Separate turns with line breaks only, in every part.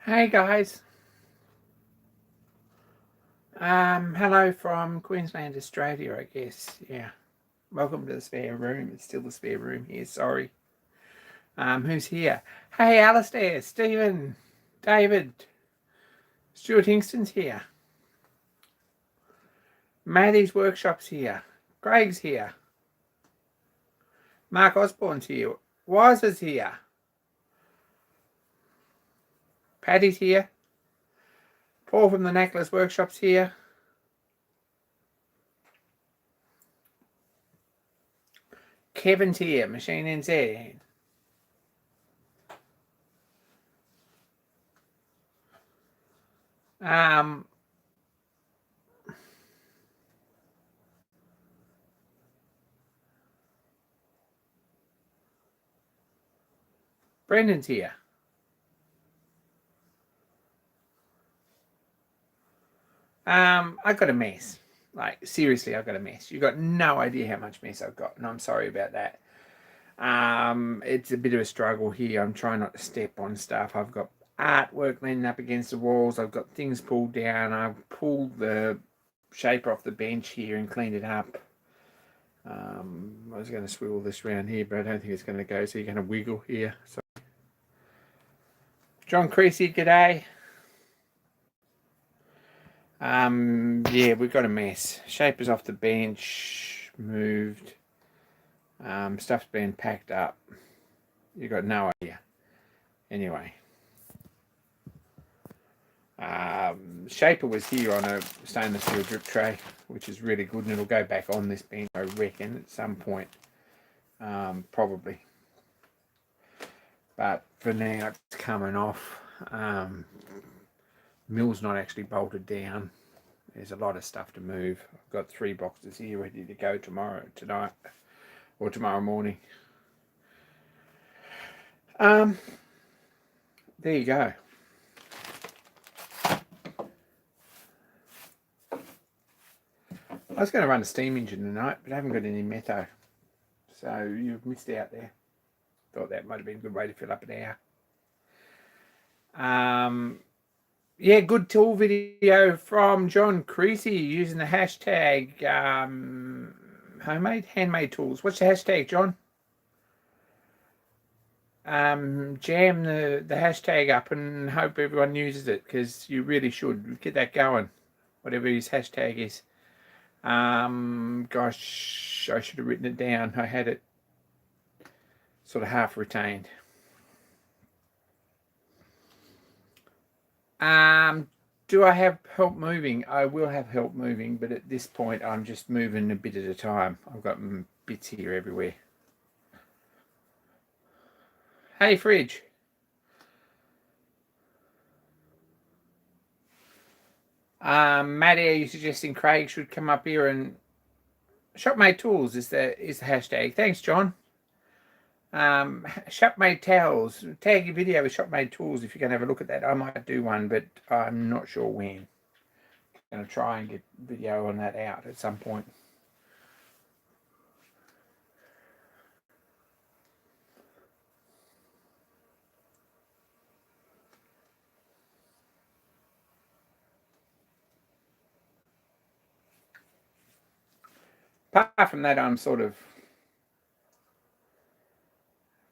Hey guys, hello from Queensland, Australia, I guess. Yeah, welcome to the spare room. It's still the spare room here. Sorry. Who's here? Hey, Alistair, Stephen, David, Stuart Hingston's here. Maddie's workshop's here. Greg's here. Mark Osborne's here. Wiser's here. Paddy's here. Paul from the Necklace Workshop's here. Kevin's here. Machine NZ. Brendan's here. I got a mess. Like, seriously, I've got a mess. You've got no idea how much mess I've got, and I'm sorry about that. It's a bit of a struggle here. I'm trying not to step on stuff. I've got artwork leaning up against the walls. I've got things pulled down. I've pulled the shaper off the bench here and cleaned it up. I was going to swivel this around here, but I don't think it's going to go, so you're going to wiggle here. So, John Creasy, g'day. Yeah, we've got a mess. Shaper's off the bench, moved. Stuff's been packed up. You got no idea. Anyway, Shaper was here on a stainless steel drip tray, which is really good, and it'll go back on this bench, I reckon, at some point, probably. But for now, it's coming off. Mill's not actually bolted down. There's a lot of stuff to move. I've got 3 boxes here ready to go tonight, or tomorrow morning. There you go. I was going to run a steam engine tonight, but I haven't got any metho. So you've missed out there. Thought that might have been a good way to fill up an hour. Yeah, good tool video from John Creasy using the hashtag handmade tools. What's the hashtag, John? Jam the hashtag up and hope everyone uses it, because you really should get that going, whatever his hashtag is. Gosh, I should have written it down. I had it sort of half retained. Do I have help moving? I will have help moving, but at this point I'm just moving a bit at a time. I've got bits here everywhere. Hey, Fridge. Maddie, are you suggesting Craig should come up here and Shopmade Tools is the hashtag. Thanks, John. Shopmade Towels. Tag your video with Shopmade Tools if you're going to have a look at that. I might do one, but I'm not sure when. I'm going to try and get video on that out at some point. Apart from that, I'm sort of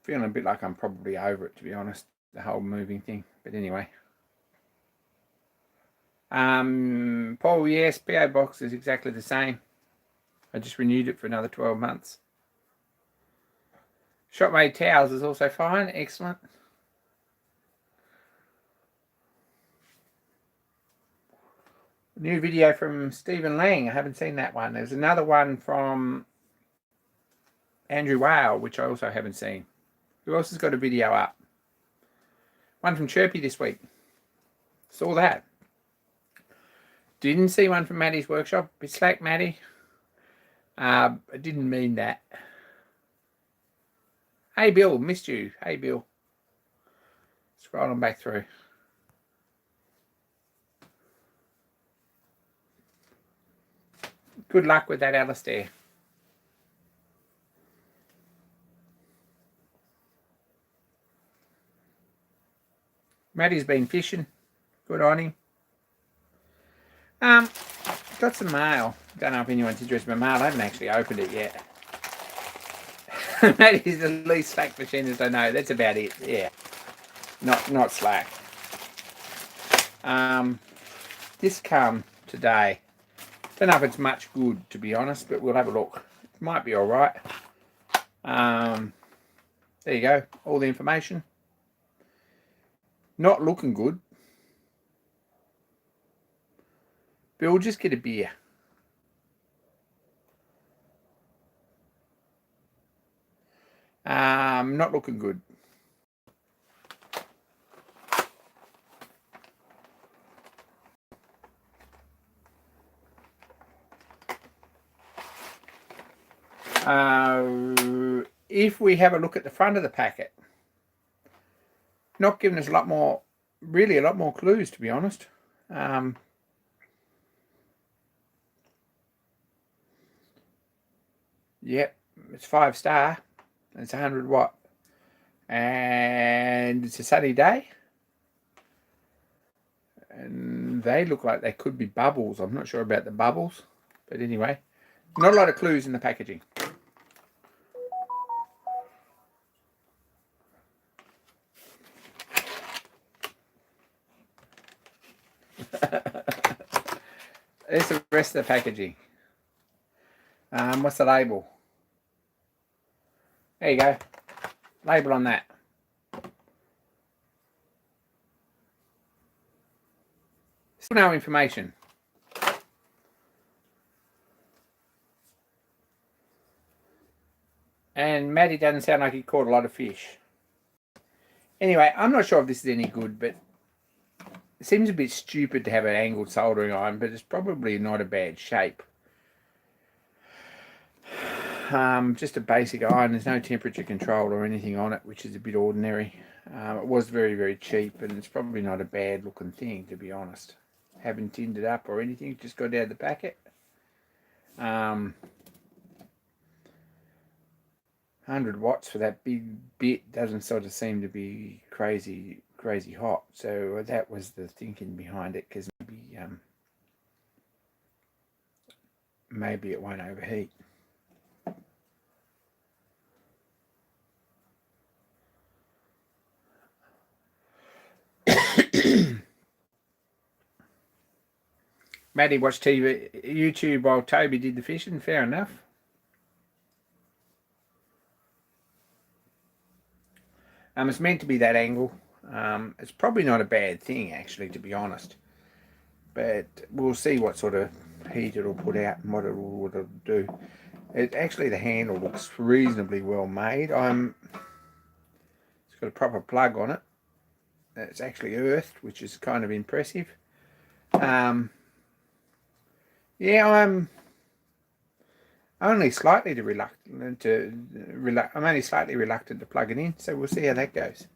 feeling a bit like I'm probably over it, to be honest, the whole moving thing. But anyway. Paul, yes, PO box is exactly the same. I just renewed it for another 12 months. Shopmade Towels is also fine. Excellent. New video from Stephen Lang. I haven't seen that one. There's another one from Andrew Whale, which I also haven't seen. Who else has got a video up? One from Chirpy this week. Saw that. Didn't see one from Maddie's workshop. Bit slack, Maddie. I didn't mean that. Hey, Bill. Missed you. Hey, Bill. Scrolling back through. Good luck with that, Alistair. Matty's been fishing. Good on him. Got some mail. Don't know if anyone's interested in my mail. I haven't actually opened it yet. Matty's the least Slack machinist I know. That's about it. Yeah. Not Slack. This come today. Don't know if it's much good, to be honest, but we'll have a look. It might be all right. There you go. All the information. Not looking good. Bill, just get a beer. Not looking good. If we have a look at the front of the packet, not giving us a lot more clues, to be honest. Yep, it's 5-star. It's 100 watt, and it's a sunny day. And they look like they could be bubbles. I'm not sure about the bubbles, but anyway, not a lot of clues in the packaging. There's the rest of the packaging. What's the label? There you go. Label on that. Still no information. And Matty doesn't sound like he caught a lot of fish. Anyway, I'm not sure if this is any good, but it seems a bit stupid to have an angled soldering iron, but it's probably not a bad shape. Just a basic iron. There's no temperature control or anything on it, which is a bit ordinary. It was very, very cheap, and it's probably not a bad looking thing, to be honest. Haven't tinned it up or anything, just got out of the packet. 100 watts for that big bit doesn't sort of seem to be crazy hot. So that was the thinking behind it, because maybe it won't overheat. Matty watched YouTube while Toby did the fishing. Fair enough. It's meant to be that angle. It's probably not a bad thing, actually, to be honest. But we'll see what sort of heat it'll put out and what it'll do. Actually, the handle looks reasonably well made. It's got a proper plug on it. It's actually earthed, which is kind of impressive. Yeah, I'm only slightly reluctant to plug it in, so we'll see how that goes.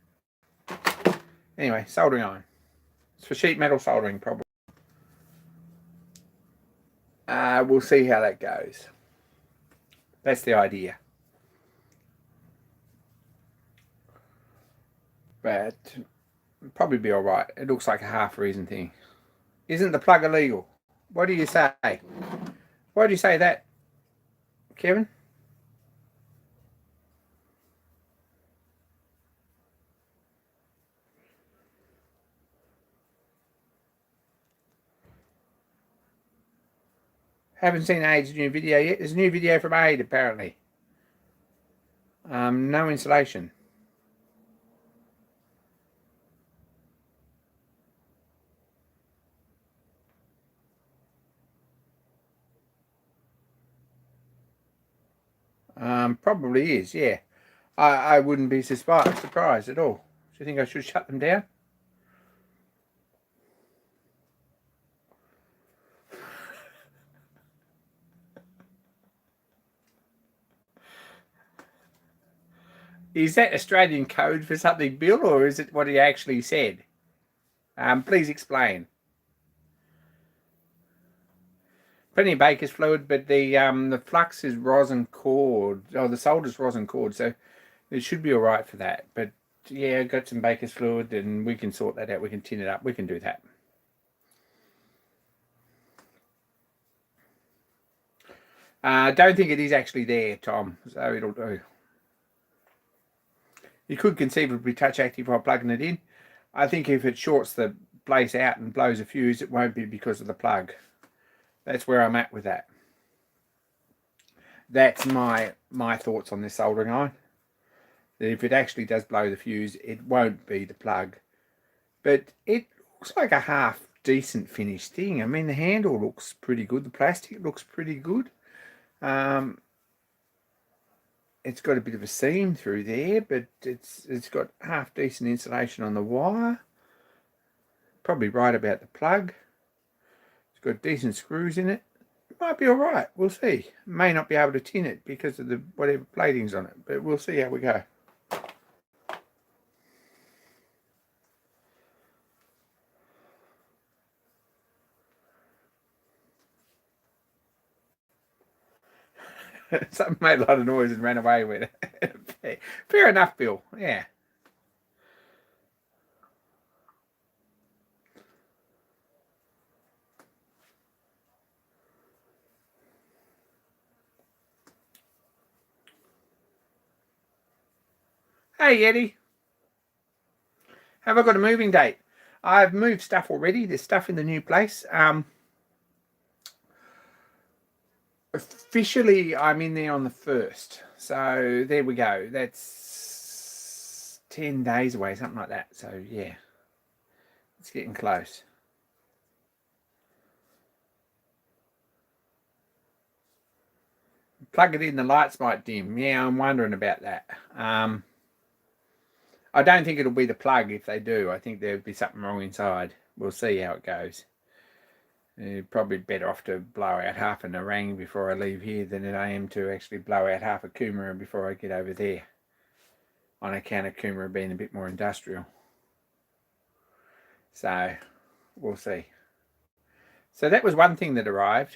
Anyway, soldering iron. It's for sheet metal soldering, probably. We'll see how that goes. That's the idea. But probably be all right. It looks like a half reason thing. Isn't the plug illegal? What do you say? Why do you say that, Kevin? Haven't seen Aid's new video yet. There's a new video from Aid, apparently. No insulation. Probably is, yeah. I wouldn't be surprised at all. Do you think I should shut them down? Is that Australian code for something, Bill, or is it what he actually said? Please explain. Plenty of baker's fluid, but the flux is rosin cord, or the solder's rosin cord, so it should be all right for that. But yeah, got some baker's fluid, and we can sort that out. We can tin it up. We can do that. I don't think it is actually there, Tom, so it'll do. You could conceivably touch active while plugging it in. I think if it shorts the place out and blows a fuse, it won't be because of the plug. That's where I'm at with that. That's my thoughts on this soldering iron. If it actually does blow the fuse, it won't be the plug. But it looks like a half decent finished thing. I mean, the handle looks pretty good. The plastic looks pretty good. It's got a bit of a seam through there, but it's got half decent insulation on the wire. Probably right about the plug. It's got decent screws in it. It might be all right. We'll see. May not be able to tin it because of the whatever plating's on it, but we'll see how we go. Something made a lot of noise and ran away with it. Fair enough, Bill. Yeah. Hey, Eddie. Have I got a moving date? I've moved stuff already. There's stuff in the new place. Officially, I'm in there on the 1st. So there we go. That's 10 days away, something like that. So yeah, it's getting close. Plug it in, the lights might dim. Yeah, I'm wondering about that. I don't think it'll be the plug if they do. I think there'll be something wrong inside. We'll see how it goes. Probably better off to blow out half an orang before I leave here than I am to actually blow out half a Kumara before I get over there. On account of Kumara being a bit more industrial. So, we'll see. So that was one thing that arrived.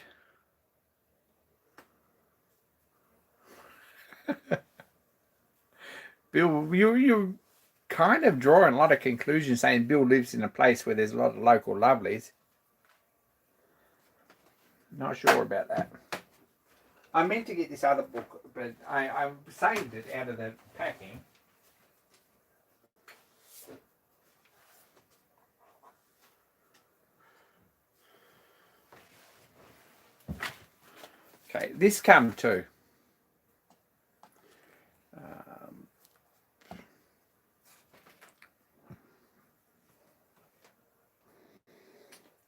Bill, you're kind of drawing a lot of conclusions saying Bill lives in a place where there's a lot of local lovelies. Not sure about that. I meant to get this other book, but I saved it out of the packing. Okay, this come too.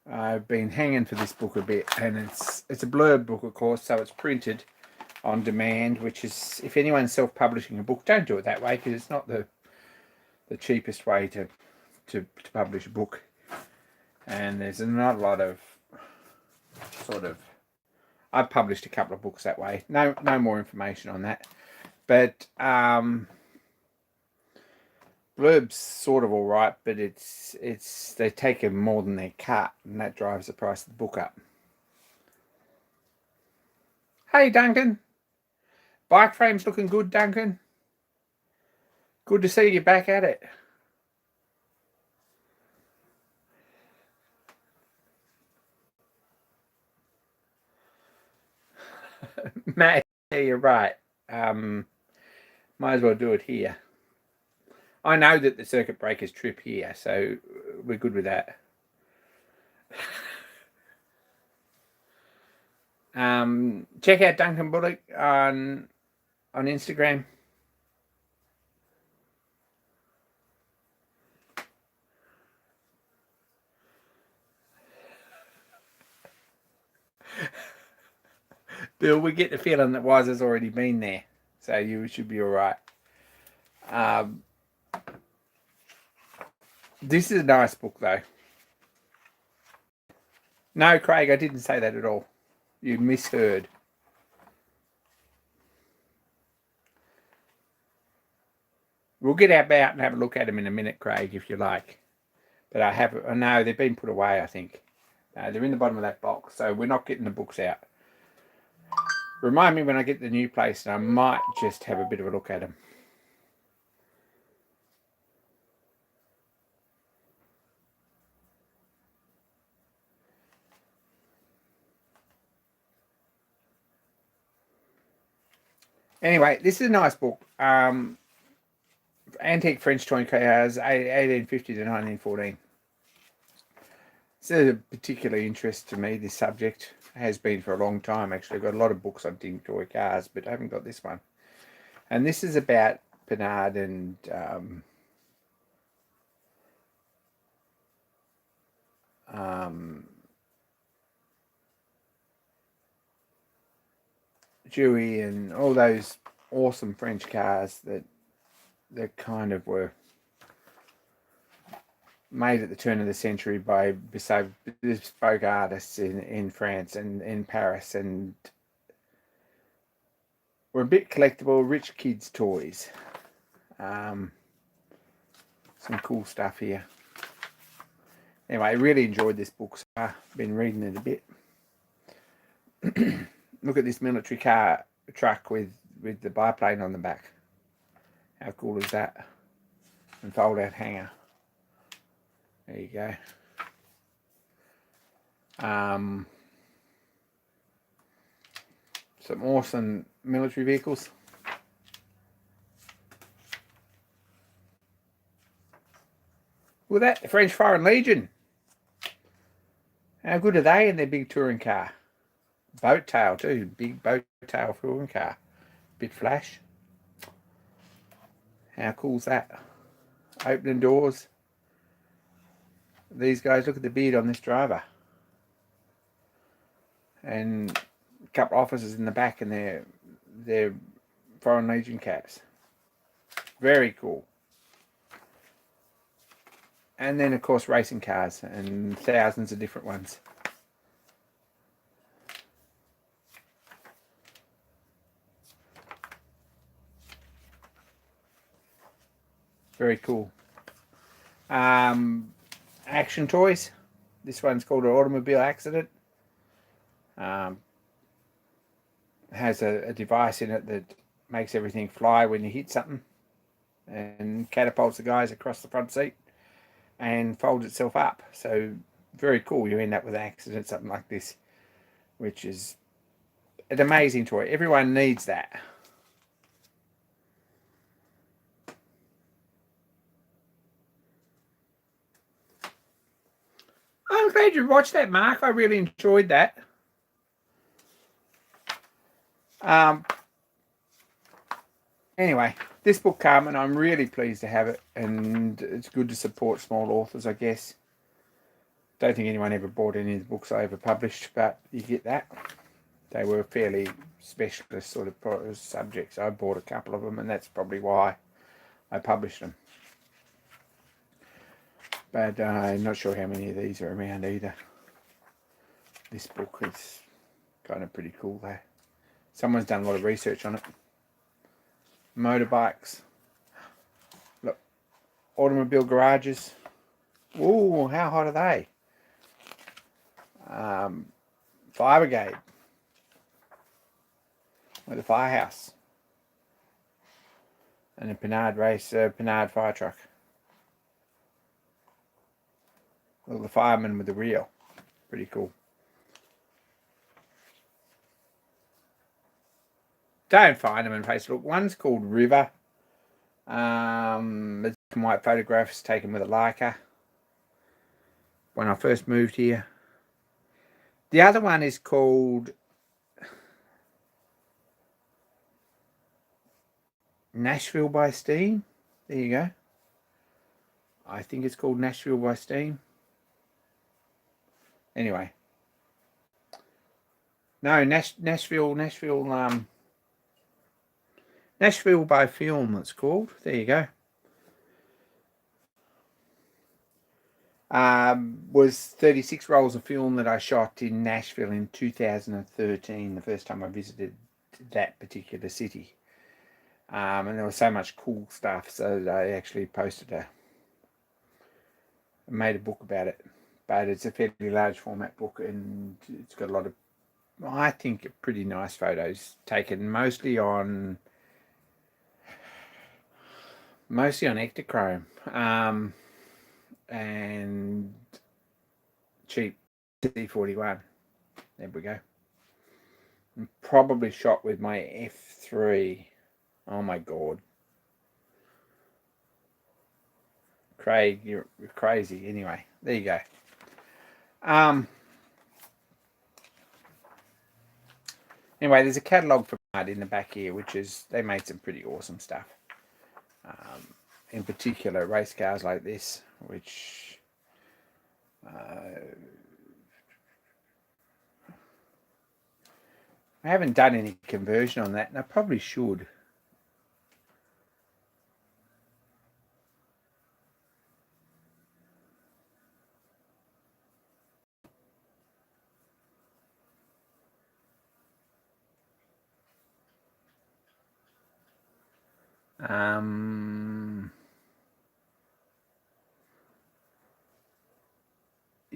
I've been hanging for this book a bit, and it's a blurb book, of course, so it's printed on demand, which is, if anyone's self-publishing a book, don't do it that way because it's not the cheapest way to publish a book. And there's not a lot of sort of, I've published a couple of books that way. No more information on that, but blurb's sort of all right, but it's they take them more than they cut, and that drives the price of the book up. Hey, Duncan. Bike frame's looking good, Duncan. Good to see you back at it. Matt, yeah, you're right. Might as well do it here. I know that the circuit breakers trip here, so we're good with that. Check out Duncan Bullock on Instagram. Bill, we get the feeling that Wiser's already been there, so you should be all right. This is a nice book, though. No, Craig, I didn't say that at all. You misheard. We'll get out and have a look at them in a minute, Craig, if you like. But I know they've been put away, I think. They're in the bottom of that box, so we're not getting the books out. Remind me when I get the new place, and I might just have a bit of a look at them. Anyway, this is a nice book. Antique French toy cars, 1850 to 1914. It's a particular interest to me, this subject. It has been for a long time, actually. I've got a lot of books on toy cars, but I haven't got this one. And this is about Bernard and Dewey and all those awesome French cars that kind of were made at the turn of the century by bespoke artists in France and in Paris, and were a bit collectible, rich kids' toys. Some cool stuff here. Anyway, I really enjoyed this book, so I've been reading it a bit. Look at this military truck with the biplane on the back. How cool is that? And fold out hanger. There you go. Some awesome military vehicles. Look at that, the French Foreign Legion. How good are they in their big touring car? Boat tail too, big boat tail touring car. Bit flash. How cool's that? Opening doors. These guys, look at the beard on this driver. And a couple of officers in the back in their Foreign Legion caps. Very cool. And then, of course, racing cars and thousands of different ones. Very cool. Action toys. This one's called an automobile accident. Has a device in it that makes everything fly when you hit something and catapults the guys across the front seat and folds itself up. So very cool. You end up with an accident, something like this, which is an amazing toy. Everyone needs that. I'm glad you watched that, Mark. I really enjoyed that. Anyway, this book came and I'm really pleased to have it, and it's good to support small authors, I guess. Don't think anyone ever bought any of the books I ever published, but you get that. They were fairly specialist sort of subjects. I bought a couple of them, and that's probably why I published them. But I'm not sure how many of these are around either. This book is kind of pretty cool though. Someone's done a lot of research on it. Motorbikes. Look, automobile garages. Ooh, how hot are they? Fire brigade. With a firehouse. And a Panhard fire truck. Look, the fireman with the reel. Pretty cool. Don't find them in Facebook. One's called River. It's black and white photographs taken with a Leica when I first moved here. The other one is called Nashville by Steam. There you go. I think it's called Nashville by Steam. Anyway. No, Nashville by Film, it's called. There you go. Was 36 rolls of film that I shot in Nashville in 2013, the first time I visited that particular city. And there was so much cool stuff, so I actually made a book about it. But it's a fairly large format book, and it's got a lot of, I think, pretty nice photos taken mostly on Ektachrome and cheap C41. There we go. And probably shot with my F3. Oh my God. Craig, you're crazy. Anyway, there you go. Anyway, there's a catalogue for mud in the back here, which is, they made some pretty awesome stuff. In particular, race cars like this, which I haven't done any conversion on that, and I probably should.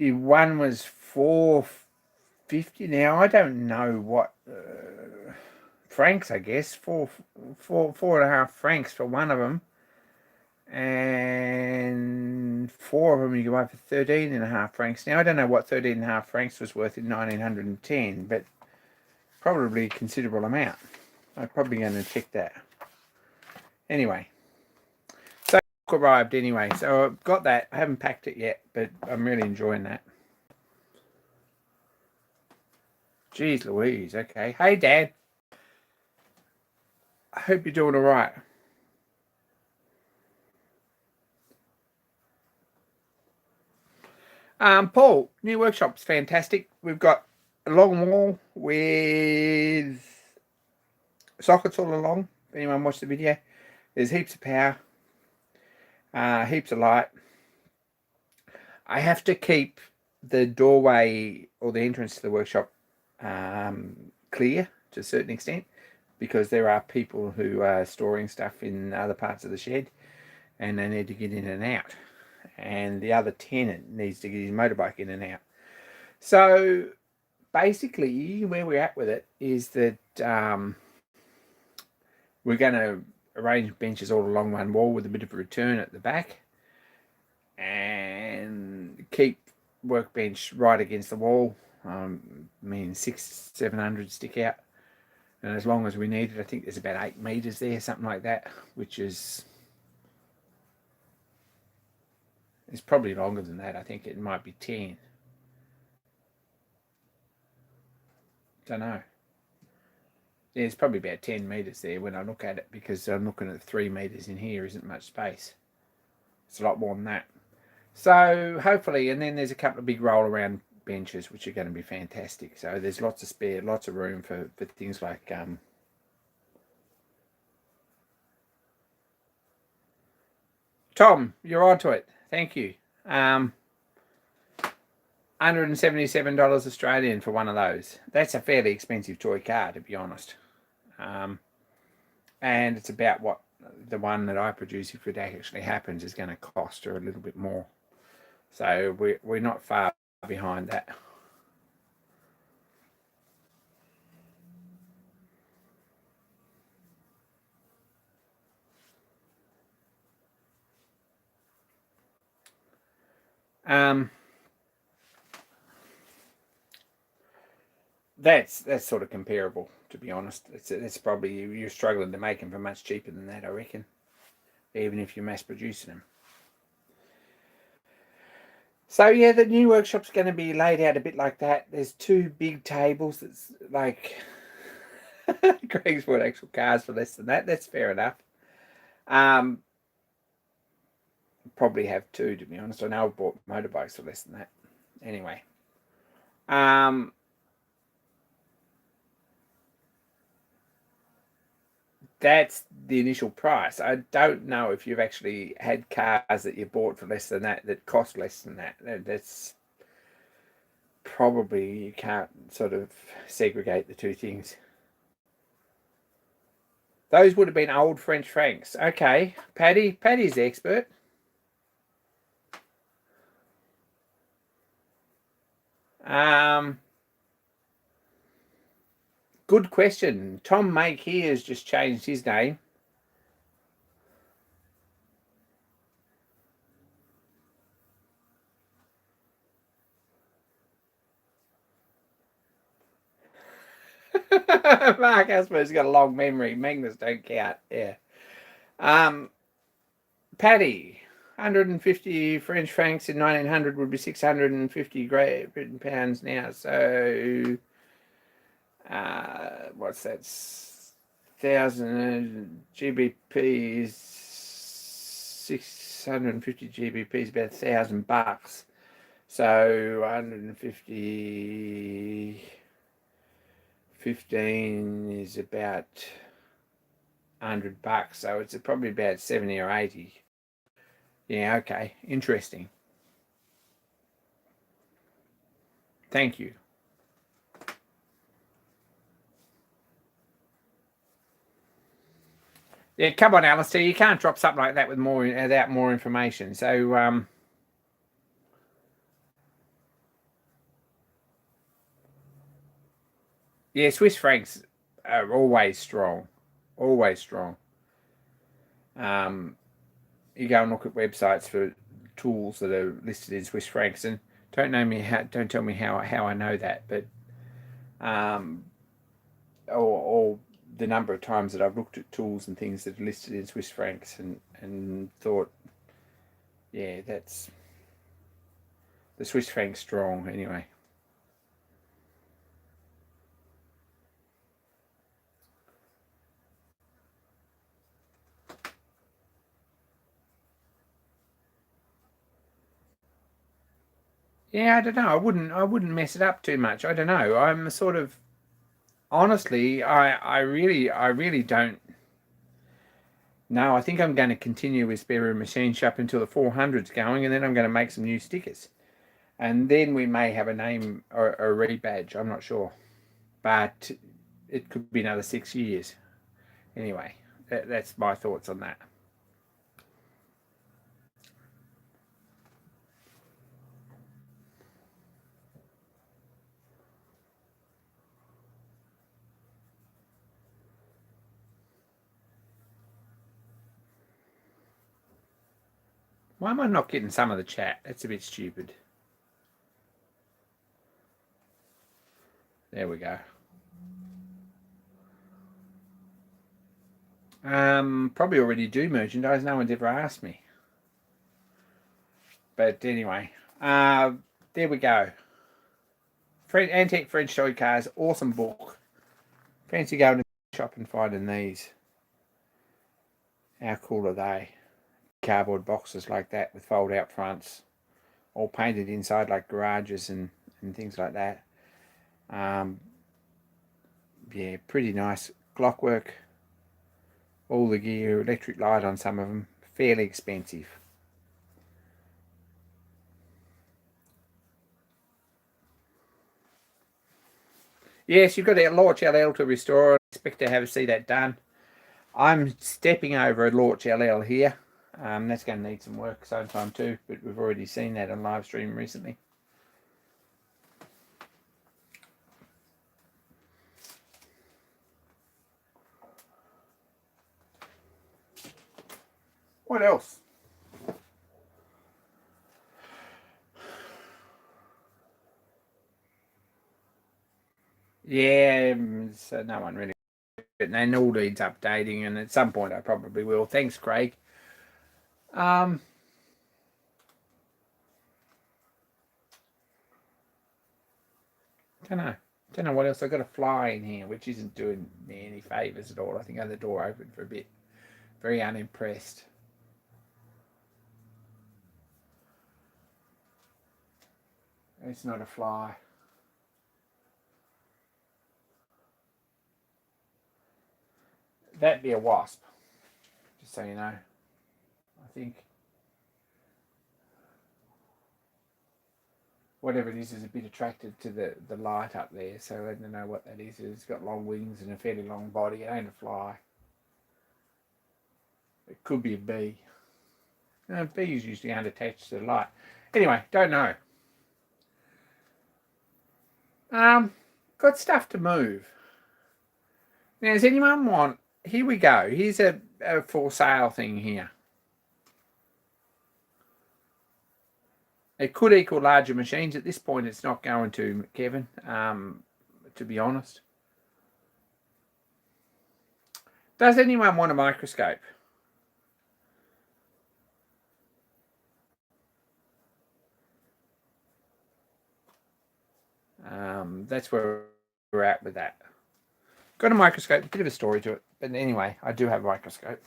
One was 450. Now I don't know what francs. I guess four and a half francs for one of them, and four of them you can buy for 13 and a half francs. Now I don't know what 13 and a half francs was worth in 1910, but probably a considerable amount. I'm probably going to check that. Anyway, so arrived anyway, so I've got that. I haven't packed it yet, but I'm really enjoying that. Jeez Louise. Okay. Hey, Dad. I hope you're doing all right. Paul, new workshop's fantastic. We've got a long wall with sockets all along. If anyone watched the video, there's heaps of power, heaps of light. I have to keep the doorway or the entrance to the workshop clear to a certain extent, because there are people who are storing stuff in other parts of the shed and they need to get in and out, and the other tenant needs to get his motorbike in and out. So basically where we're at with it is that we're going to arrange benches all along one wall with a bit of a return at the back, and keep workbench right against the wall. I mean 600-700 stick out, and as long as we need it. I think there's about 8 meters there, something like that, which is it's probably longer than that. I think it might be 10. Don't know. Yeah, it's probably about 10 meters there when I look at it, because I'm looking at 3 meters in here isn't much space. It's a lot more than that. So hopefully, and then there's a couple of big roll around benches which are going to be fantastic. So there's lots of spare, lots of room for things like Tom, you're onto it. Thank you. $177 Australian for one of those. That's a fairly expensive toy car, to be honest. And it's about what the one that I produce, if it actually happens, is going to cost, or a little bit more. So we're not far behind that. That's sort of comparable, to be honest. It's probably, you're struggling to make them for much cheaper than that, I reckon, even if you're mass producing them. So yeah, the new workshop's going to be laid out a bit like that. There's 2 big tables. That's like Greg's bought actual cars for less than that. That's fair enough. Probably have 2, to be honest. I know I've bought motorbikes for less than that. Anyway, that's the initial price. I don't know if you've actually had cars that you bought for less than that cost less than that. That's probably, you can't sort of segregate the 2 things. Those would have been old French francs. Okay, Paddy's the expert. Good question. Tom Make here has just changed his name. Mark Asper's got a long memory. Magnets don't count. Yeah. Paddy, 150 French francs in 1900 would be 650 Great Britain pounds now. So, what's that? 1,000 GBP is 650 GBP is about $1,000. So 150, 15 is about $100. So it's probably about 70 or 80. Yeah, okay. Interesting. Thank you. Yeah, come on, Alistair. You can't drop something like that without more information. So, yeah, Swiss francs are always strong. Always strong. You go and look at websites for tools that are listed in Swiss francs, and don't tell me how I know that, but or the number of times that I've looked at tools and things that are listed in Swiss francs and thought, yeah, that's the Swiss franc strong anyway. Yeah, I don't know. I wouldn't mess it up too much. I don't know. I'm sort of honestly, I really don't know. I think I'm going to continue with spare room machine shop until the 400's going, and then I'm going to make some new stickers, and then we may have a name or a rebadge. I'm not sure, but it could be another 6 years. Anyway, that's my thoughts on that. Why am I not getting some of the chat? That's a bit stupid. There we go. Probably already do merchandise. No one's ever asked me. But anyway, there we go. Antique French toy cars, awesome book. Fancy going to the shop and finding these. How cool are they? Cardboard boxes like that with fold out fronts, all painted inside like garages and things like that. Yeah, pretty nice. Clockwork, all the gear, electric light on some of them, fairly expensive. Yes, you've got to launch LL to restore. I expect to see that done. I'm stepping over a Launch LL here. That's going to need some work sometime too, but we've already seen that on live stream recently. What else? Yeah, so no one really, but then all needs updating, and at some point I probably will. Thanks, Craig. Don't know what else. I've got a fly in here, which isn't doing me any favours at all. I think I had the door open for a bit. Very unimpressed. It's not a fly. That'd be a wasp, just so you know. I think whatever it is a bit attracted to the light up there. So I don't know what that is. It's got long wings and a fairly long body. It ain't a fly. It could be a bee. No, bees usually aren't attached to the light. Anyway, don't know. Got stuff to move. Now, does anyone want? Here we go. Here's a for sale thing here. It could equal larger machines. At this point, it's not going to, Kevin, to be honest. Does anyone want a microscope? That's where we're at with that. Got a microscope, a bit of a story to it. But anyway, I do have a microscope.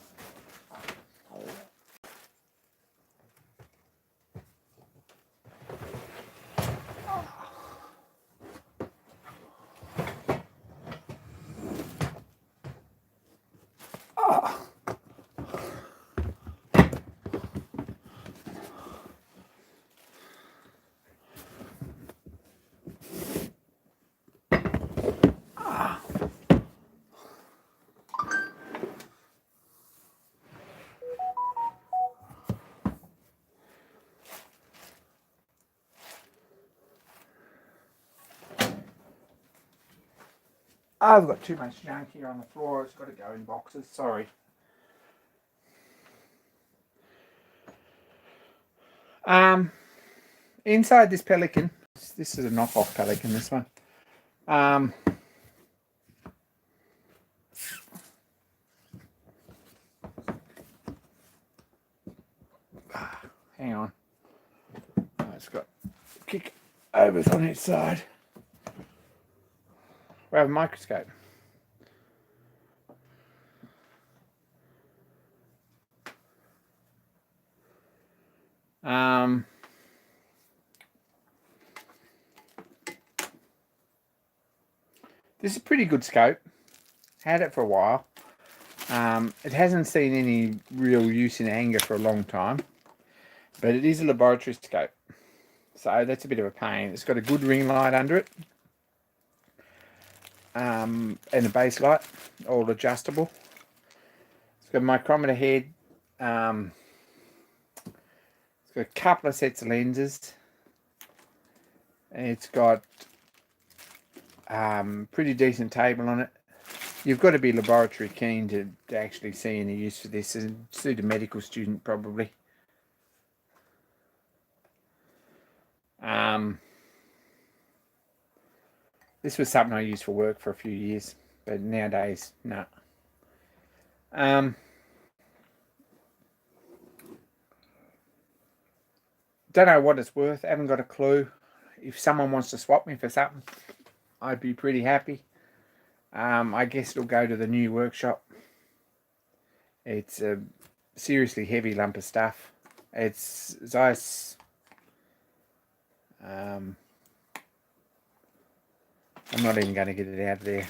I've got too much junk here on the floor. It's got to go in boxes. Sorry. Inside this Pelican, this is a knockoff Pelican, this one. Hang on. Oh, it's got kick overs on its side. We have a microscope. This is a pretty good scope. Had it for a while. It hasn't seen any real use in anger for a long time, but it is a laboratory scope, so that's a bit of a pain. It's got a good ring light under it, and a base light, all adjustable. It's got a micrometer head. It's got a couple of sets of lenses. It's got pretty decent table on it. You've got to be laboratory keen to actually see any use for this, and suit a medical student probably. This was something I used for work for a few years, but nowadays, no. Don't know what it's worth. Haven't got a clue. If someone wants to swap me for something, I'd be pretty happy. I guess it'll go to the new workshop. It's a seriously heavy lump of stuff. It's Zeiss. I'm not even going to get it out of there.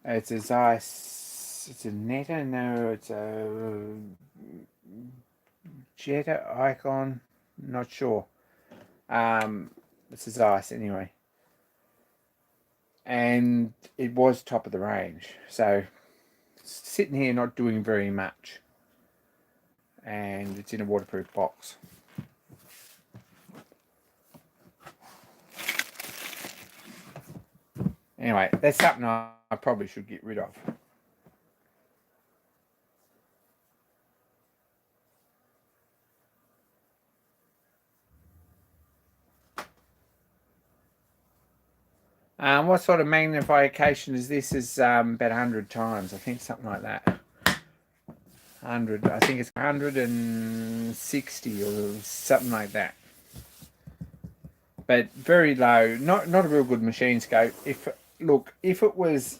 It's a Zeiss. It's a Netta. No, it's a Jetta Icon. Not sure. It's a Zeiss anyway. And it was top of the range. So sitting here not doing very much. And it's in a waterproof box. Anyway, that's something I probably should get rid of. What sort of magnification is this? Is about 100 times, I think, something like that. 100, I think it's 160 or something like that. But very low, not a real good machine scope. If it was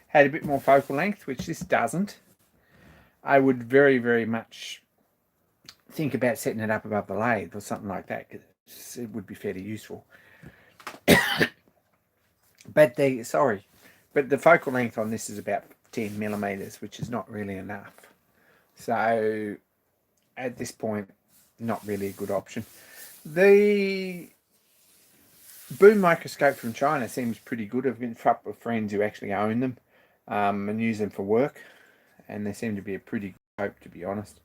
had a bit more focal length, which this doesn't, I would very, very much think about setting it up above the lathe or something like that, because it would be fairly useful. But the focal length on this is about 10 millimeters, which is not really enough. So at this point, not really a good option. The boom microscope from China seems pretty good. I've been a couple of friends who actually own them and use them for work, and they seem to be a pretty good scope, to be honest.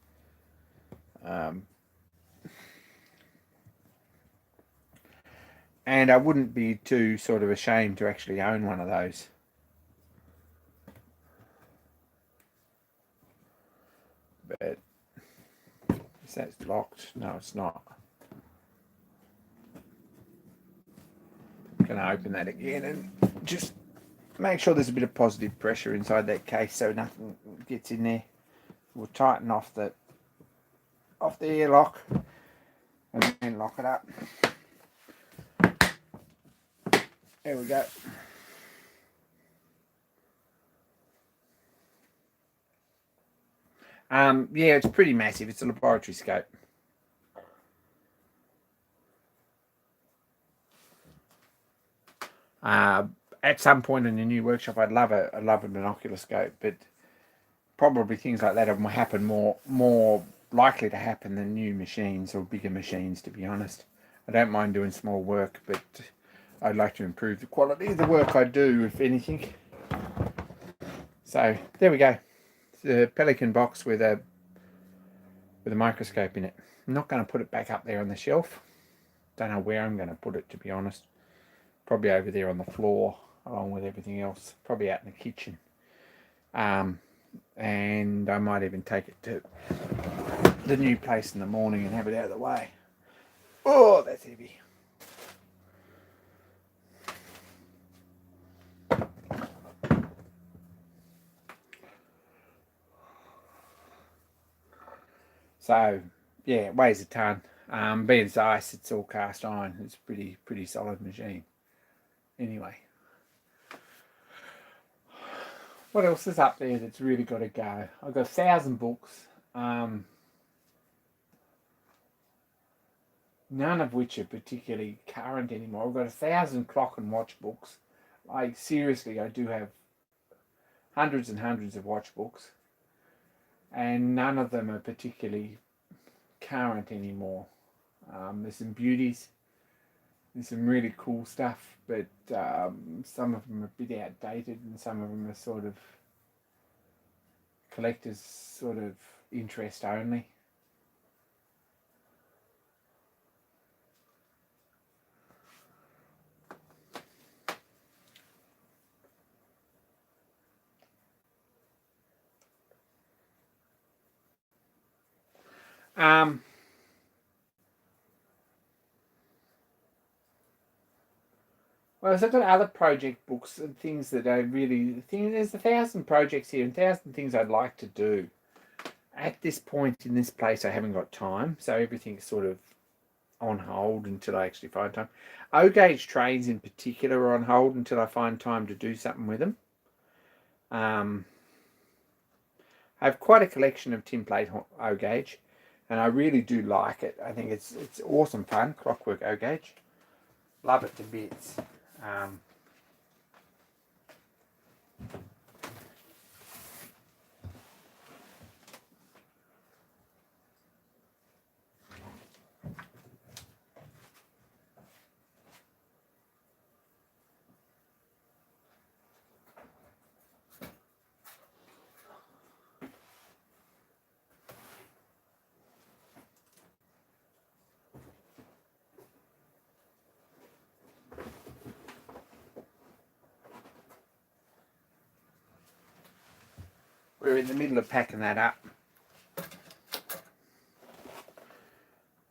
And I wouldn't be too sort of ashamed to actually own one of those. But is that locked? No, it's not. I'm going to open that again and just make sure there's a bit of positive pressure inside that case so nothing gets in there. We'll tighten off the airlock and then lock it up. There we go. Yeah, it's pretty massive. It's a laboratory scope. At some point in the new workshop, I'd love a binocular scope, but probably things like that will happen more likely to happen than new machines or bigger machines, to be honest. I don't mind doing small work, but I'd like to improve the quality of the work I do, if anything. So there we go. It's a Pelican box with a microscope in it. I'm not going to put it back up there on the shelf. Don't know where I'm going to put it, to be honest. Probably over there on the floor, along with everything else. Probably out in the kitchen. And I might even take it to the new place in the morning and have it out of the way. Oh, that's heavy. So, yeah, it weighs a ton. Being it's ice, it's all cast iron. It's a pretty solid machine. Anyway. What else is up there that's really got to go? I've got 1,000 books. None of which are particularly current anymore. I've got 1,000 clock and watch books. Like, seriously, I do have hundreds and hundreds of watch books. And none of them are particularly current anymore. There's some beauties. There's some really cool stuff, but some of them are a bit outdated and some of them are sort of collectors' sort of interest only. Well, so I've got other project books and things that I really think there's 1,000 projects here and 1,000 things I'd like to do. At this point in this place, I haven't got time, so everything's sort of on hold until I actually find time. O-gauge trains in particular are on hold until I find time to do something with them. I have quite a collection of tin plate O-gauge, and I really do like it. I think it's awesome fun, clockwork O-gauge. Love it to bits. We're in the middle of packing that up.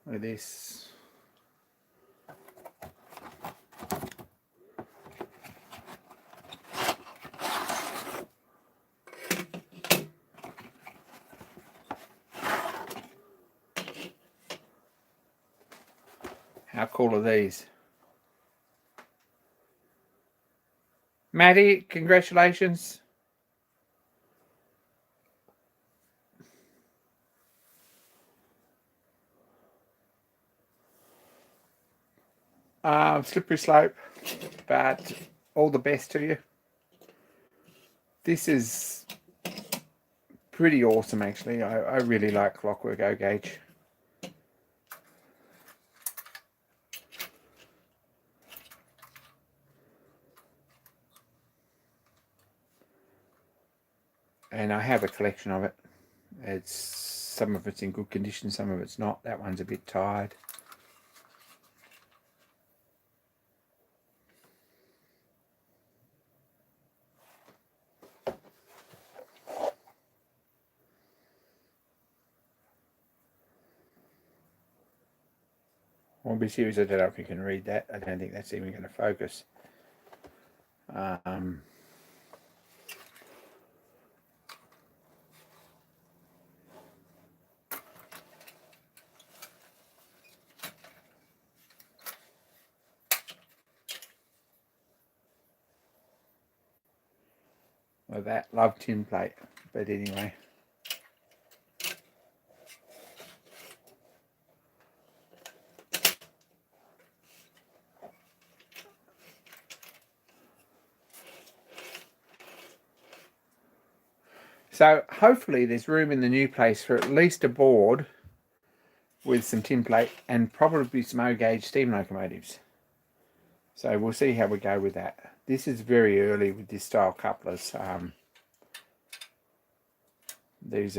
Look at this. How cool are these? Maddie, congratulations. Slippery slope, but all the best to you. This is pretty awesome, actually. I really like clockwork O-gauge. And I have a collection of it. Some of it's in good condition, some of it's not. That one's a bit tired. I'll be serious, I don't know if you can read that. I don't think that's even going to focus. of that. Love tin plate. But anyway. So hopefully there's room in the new place for at least a board with some tin plate and probably some O-gauge steam locomotives. So we'll see how we go with that. This is very early with this style couplers. This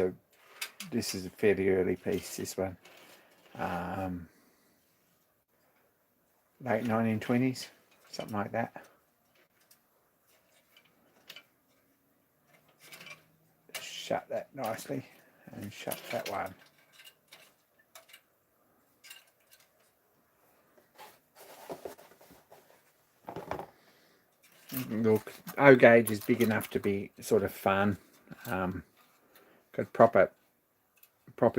is a fairly early piece, this one. Late 1920s, something like that. Shut that nicely and shut that one. Look, O-gauge is big enough to be sort of fun. Got proper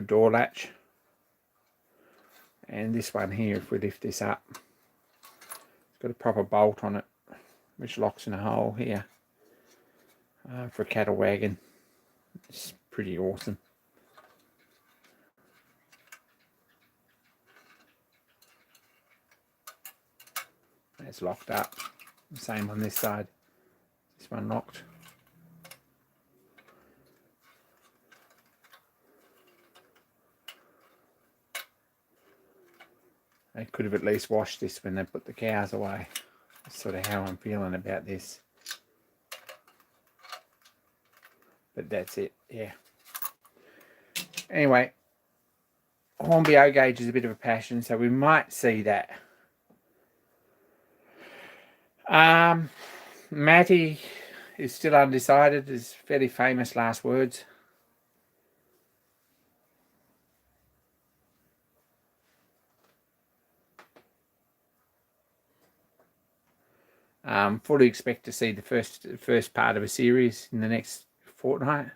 door latch. And this one here, if we lift this up, it's got a proper bolt on it, which locks in a hole here for a cattle wagon. It's pretty awesome. It's locked up. Same on this side. This one locked. They could have at least washed this when they put the cows away. That's sort of how I'm feeling about this. But that's it, yeah. Anyway, Hornby O-gauge is a bit of a passion, so we might see that. Matty is still undecided. His fairly famous last words. Fully expect to see the first part of a series in the next fortnight.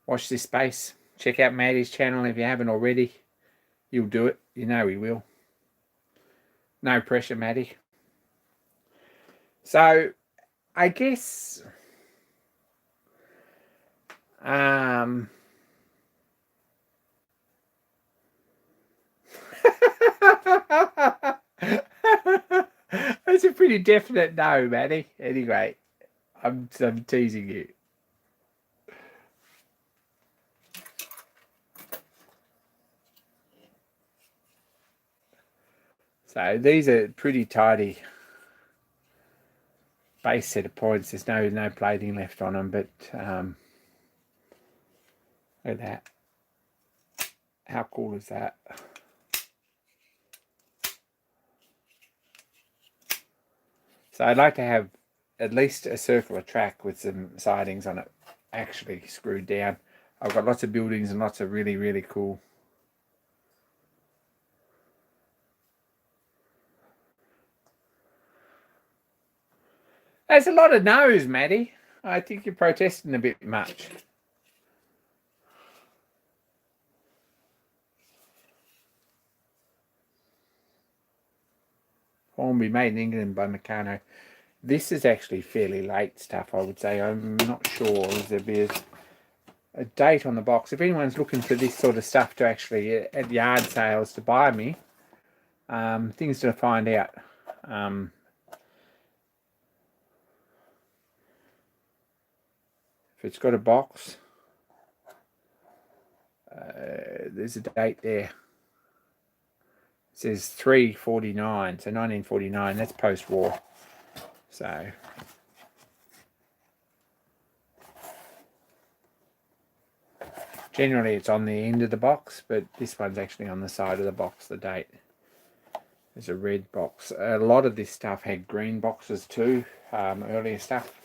Watch this space. Check out Matty's channel if you haven't already. He'll do it. You know he will. No pressure, Matty. So, I guess... That's a pretty definite no, Matty. Anyway, I'm teasing you. So these are pretty tidy base set of points. There's no plating left on them, but look at that. How cool is that? So I'd like to have at least a circular track with some sidings on it actually screwed down. I've got lots of buildings and lots of really, really cool. There's a lot of no's, Matty. I think you're protesting a bit much. Hornby made in England by Meccano. This is actually fairly late stuff, I would say. I'm not sure. There's a date on the box. If anyone's looking for this sort of stuff to actually at yard sales to buy me, things to find out. If it's got a box, there's a date there. It says 349, so 1949. That's post-war. So generally it's on the end of the box, but this one's actually on the side of the box, the date. There's a red box. A lot of this stuff had green boxes too, earlier stuff.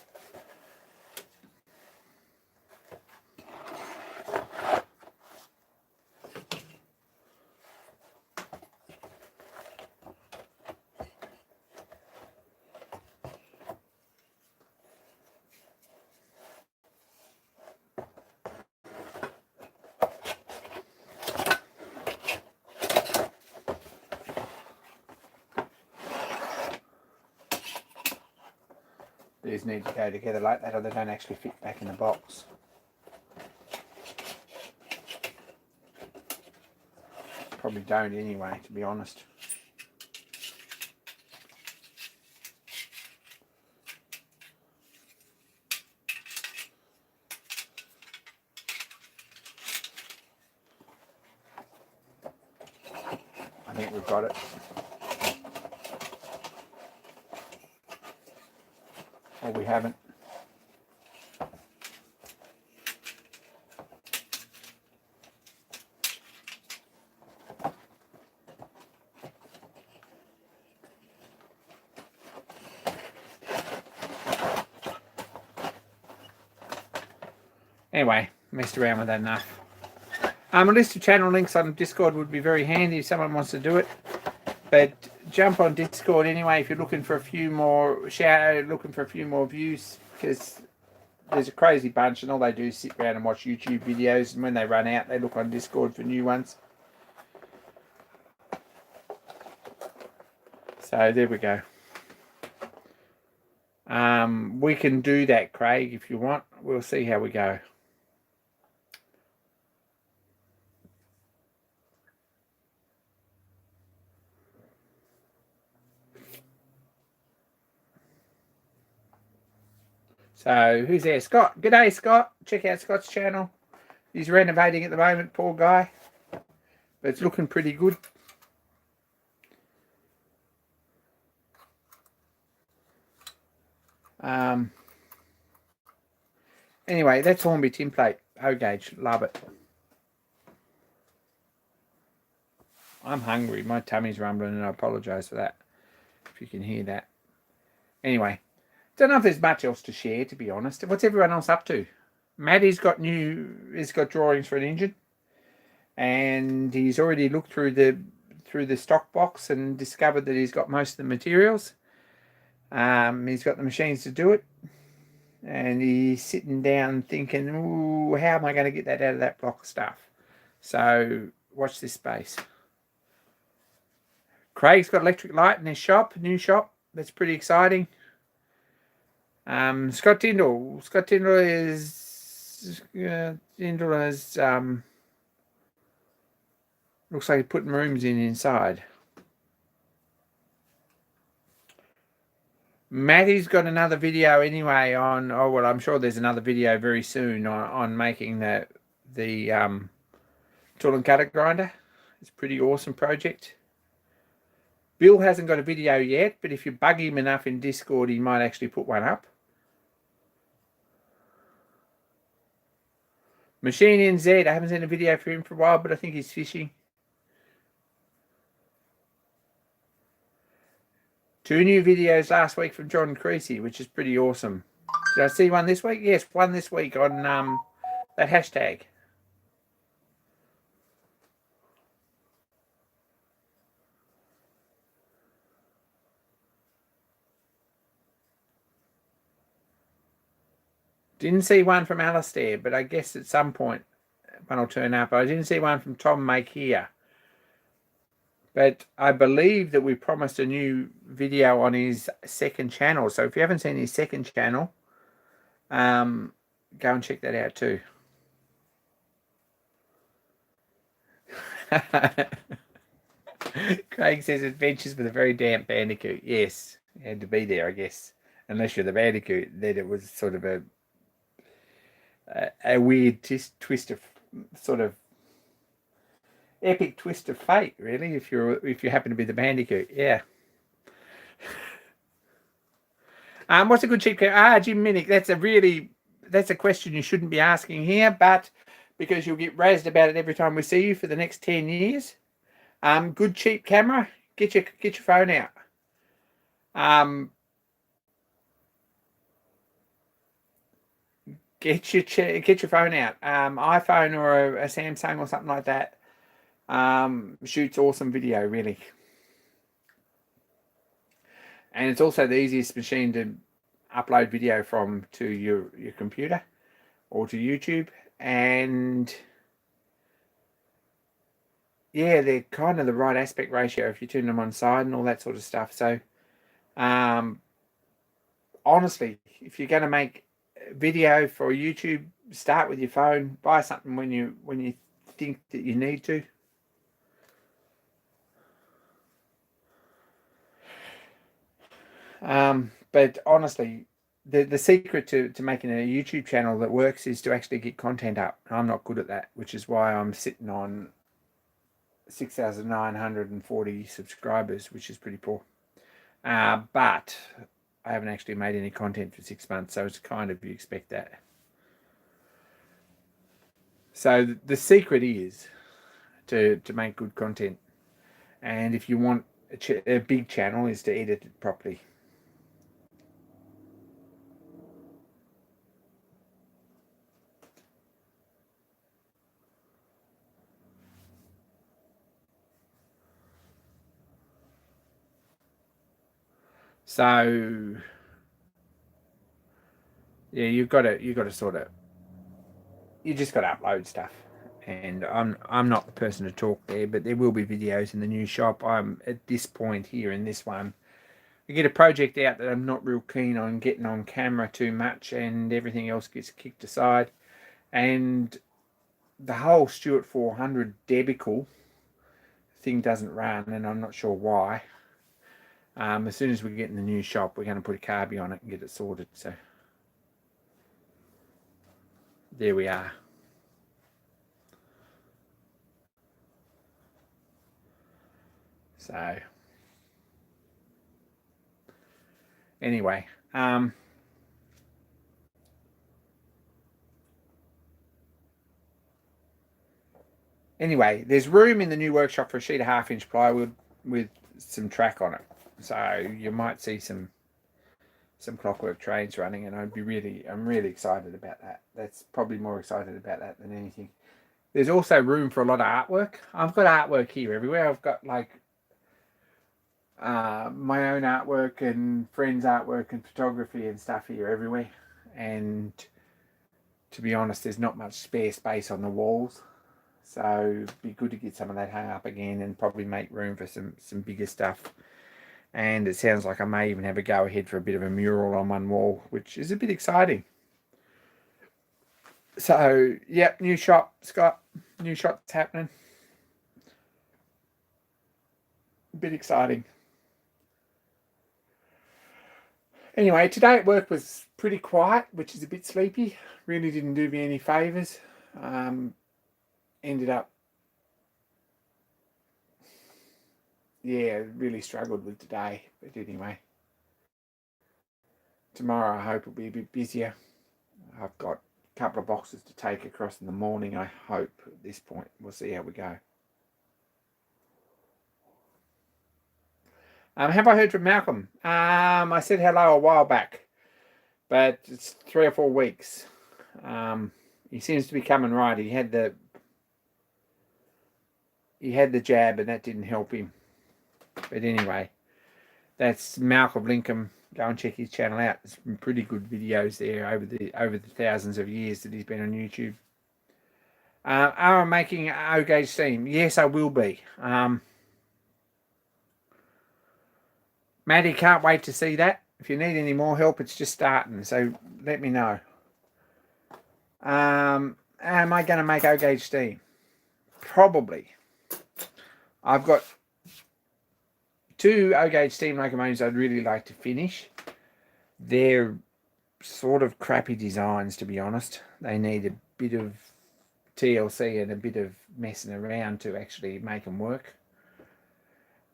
These need to go together like that, or they don't actually fit back in the box. Probably don't anyway, to be honest. I think we've got it. Or we haven't. Anyway, messed around with that enough. A list of channel links on Discord would be very handy if someone wants to do it. But jump on Discord anyway if you're looking for a few more looking for a few more views, because there's a crazy bunch and all they do is sit around and watch YouTube videos, and when they run out they look on Discord for new ones. So there we go. We can do that, Craig, if you want. We'll see how we go. So who's there? Scott. G'day, Scott. Check out Scott's channel. He's renovating at the moment, poor guy. But it's looking pretty good. Anyway, that's Hornby tin plate. O-gauge. Love it. I'm hungry. My tummy's rumbling and I apologise for that, if you can hear that. Anyway, don't know if there's much else to share, to be honest. What's everyone else up to? Maddie's got drawings for an engine, and he's already looked through the stock box and discovered that he's got most of the materials. He's got the machines to do it, and he's sitting down thinking, ooh, how am I going to get that out of that block of stuff? So watch this space. Craig's got electric light in his shop, new shop. That's pretty exciting. Scott Tyndall. Scott Tyndall is looks like he's putting rooms inside. Matty's got another video anyway on. Oh well, I'm sure there's another video very soon on making the tool and cutter grinder. It's a pretty awesome project. Bill hasn't got a video yet, but if you bug him enough in Discord, he might actually put one up. Machine NZ, I haven't seen a video for him for a while, but I think he's fishing. 2 new videos last week from John Creasy, which is pretty awesome. Did I see one this week? Yes, one this week on that hashtag. Didn't see one from Alistair, but I guess at some point one will turn up. I didn't see one from Tom Make here. But I believe that we promised a new video on his second channel. So if you haven't seen his second channel, go and check that out too. Craig says adventures with a very damp bandicoot. Yes, you had to be there, I guess. Unless you're the bandicoot, then it was sort of a weird twist of sort of epic twist of fate, really. If you happen to be the bandicoot, yeah. What's a good cheap camera? Jim Minnick. That's a question you shouldn't be asking here, but because you'll get razzed about it every time we see you for the next 10 years. Good cheap camera. Get your phone out. Get your phone out. iPhone or a Samsung or something like that. Shoots awesome video, really. And it's also the easiest machine to upload video from to your computer or to YouTube. And yeah, they're kind of the right aspect ratio if you turn them on side and all that sort of stuff. So I honestly, if you're going to make a video for YouTube, start with your phone. Buy something when you think that you need to. But honestly, the secret to making a YouTube channel that works is to actually get content up. I'm not good at that, which is why I'm sitting on 6,940 subscribers, which is pretty poor. But I haven't actually made any content for 6 months, so it's kind of, you expect that. So the secret is to make good content, and if you want a big channel, is to edit it properly. So yeah, you've got to sort of, you just got to upload stuff. And I'm not the person to talk there, but there will be videos in the new shop. I'm at this point here in this one, I get a project out that I'm not real keen on getting on camera too much, and everything else gets kicked aside. And the whole Stuart 400 debacle thing doesn't run, and I'm not sure why. As soon as we get in the new shop, we're going to put a carby on it and get it sorted. So there we are. So anyway, there's room in the new workshop for a sheet of 1/2-inch plywood with some track on it. So you might see some clockwork trains running, and I'm really excited about that. That's probably more excited about that than anything. There's also room for a lot of artwork. I've got artwork here everywhere. I've got like my own artwork and friends' artwork and photography and stuff here everywhere. And to be honest, there's not much spare space on the walls. So it'd be good to get some of that hung up again and probably make room for some bigger stuff. And it sounds like I may even have a go ahead for a bit of a mural on one wall, which is a bit exciting. So, yep, new shop, Scott. New shop's happening. A bit exciting. Anyway, today at work was pretty quiet, which is a bit sleepy. Really didn't do me any favours. Ended up, yeah, really struggled with today. But anyway, tomorrow I hope it'll be a bit busier. I've got a couple of boxes to take across in the morning, I hope, at this point. We'll see how we go. Have I heard from Malcolm? I said hello a while back, but it's 3 or 4 weeks. He seems to be coming right. He had the jab, and that didn't help him. But anyway, that's Malcolm Lincoln. Go and check his channel out. There's some pretty good videos there over the thousands of years that he's been on YouTube. Are I making O-gauge steam? Yes, I will be. Maddie, can't wait to see that. If you need any more help, it's just starting, so let me know. Am I going to make O-gauge steam? Probably. I've got 2 O-gauge steam locomotives I'd really like to finish. They're sort of crappy designs, to be honest. They need a bit of TLC and a bit of messing around to actually make them work.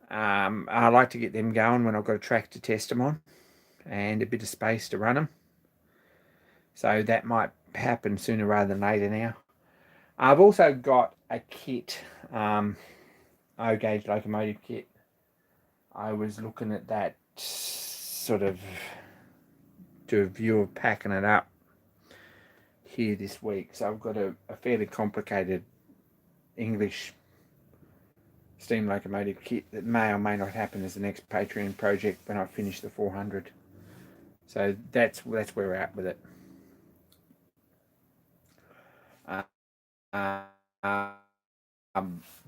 I like to get them going when I've got a track to test them on and a bit of space to run them. So that might happen sooner rather than later now. I've also got a kit, O-gauge locomotive kit. I was looking at that, sort of do a view of packing it up here this week. So I've got a fairly complicated English steam locomotive kit that may or may not happen as the next Patreon project when I finish the 400. So that's where we're at with it.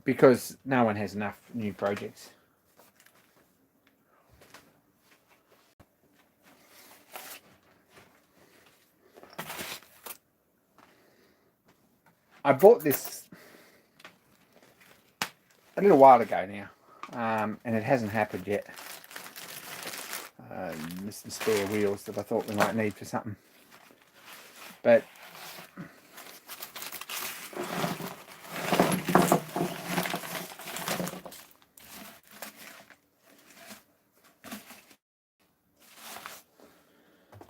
Because no one has enough new projects. I bought this a little while ago now, and it hasn't happened yet. There's some spare wheels that I thought we might need for something, but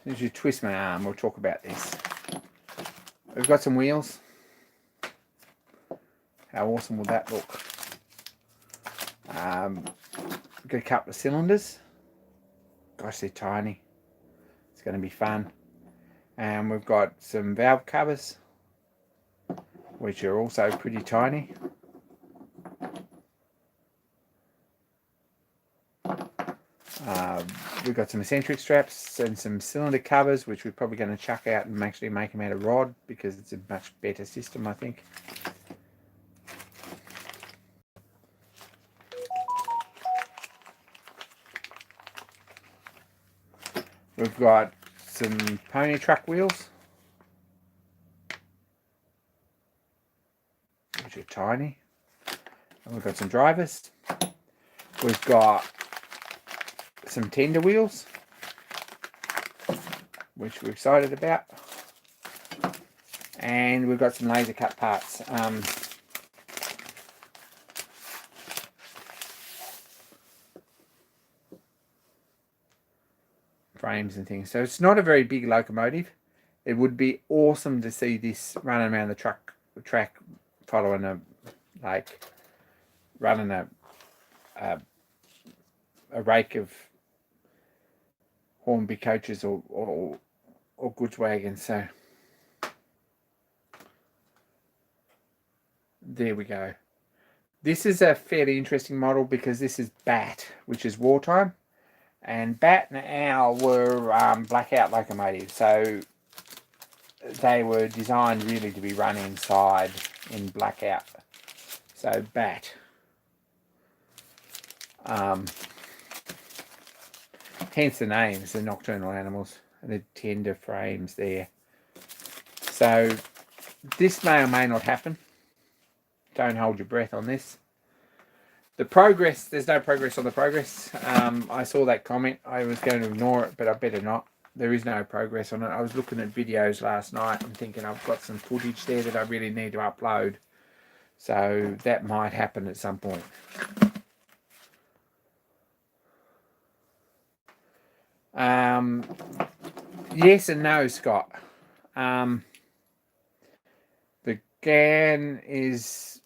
as you twist my arm, we'll talk about this. We've got some wheels. How awesome will that look? We've got a couple of cylinders. Gosh, they're tiny. It's going to be fun. And we've got some valve covers, which are also pretty tiny. We've got some eccentric straps and some cylinder covers, which we're probably going to chuck out and actually make them out of rod, because it's a much better system, I think. We've got some pony truck wheels, which are tiny. And we've got some drivers. We've got some tender wheels, which we're excited about. And we've got some laser cut parts. Frames and things. So it's not a very big locomotive. It would be awesome to see this running around the track, following running a rake of Hornby coaches or goods wagons. So there we go. This is a fairly interesting model because this is BAT, which is wartime. And BAT and OWL were blackout locomotives, so they were designed really to be run inside in blackout. So BAT. Hence the names, the nocturnal animals, and the tender frames there. So this may or may not happen. Don't hold your breath on this. The progress, there's no progress on the progress. I saw that comment. I was going to ignore it, but I better not. There is no progress on it. I was looking at videos last night. I'm thinking I've got some footage there that I really need to upload. So that might happen at some point. Yes and no, Scott. The GAN is...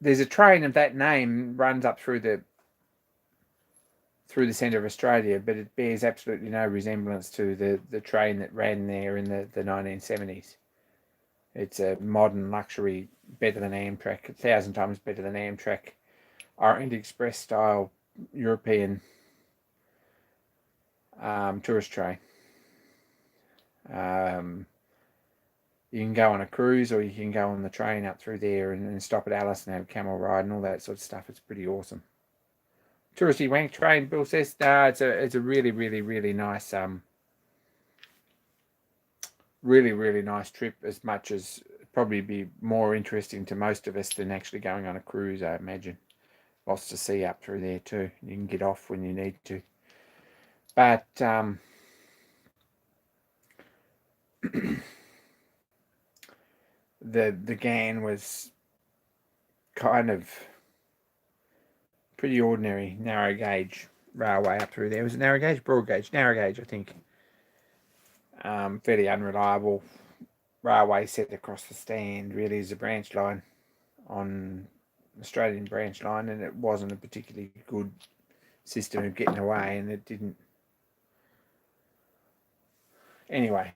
There's a train of that name runs up through the centre of Australia, but it bears absolutely no resemblance to the train that ran there in the 1970s. It's a modern luxury, better than Amtrak, 1,000 times better than Amtrak, Orient Express style European tourist train. You can go on a cruise, or you can go on the train up through there and stop at Alice and have a camel ride and all that sort of stuff. It's pretty awesome. Touristy wank train, Bill says. No, it's a really, really, really nice, really nice trip. As much as probably be more interesting to most of us than actually going on a cruise, I imagine. Lots to see up through there too. You can get off when you need to. But the GAN was kind of pretty ordinary narrow gauge railway up through there. Was it narrow gauge? Broad gauge? Narrow gauge, I think. Fairly unreliable railway set across the stand. Really is a branch line on Australian branch line, and it wasn't a particularly good system of getting away, and it didn't. Anyway,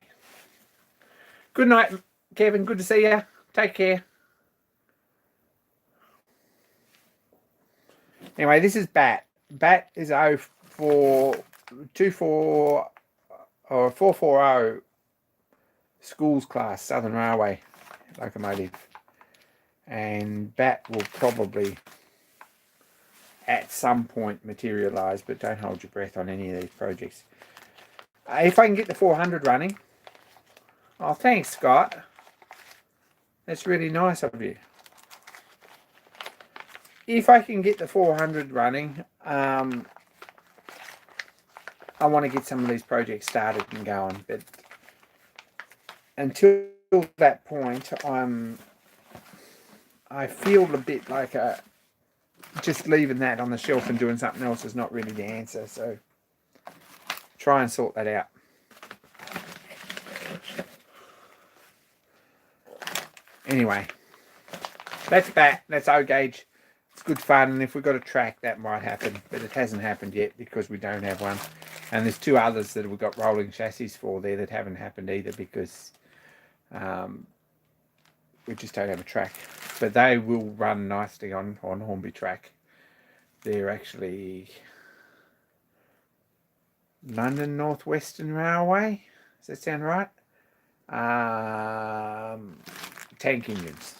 good night, Kevin. Good to see you. Take care. Anyway, this is BAT. BAT is 0424 or 440 schools class Southern Railway locomotive, and BAT will probably at some point materialise, but don't hold your breath on any of these projects. If I can get the 400 running. Oh, thanks, Scott. That's really nice of you. If I can get the 400 running, I want to get some of these projects started and going. But until that point, I feel a bit like just leaving that on the shelf and doing something else is not really the answer. So try and sort that out. Anyway, that's that. That's O-gauge. It's good fun, and if we've got a track, that might happen, but it hasn't happened yet because we don't have one. And there's two others that we've got rolling chassis for there that haven't happened either because we just don't have a track. But they will run nicely on Hornby track. They're actually London North Western Railway. Does that sound right? Tank engines.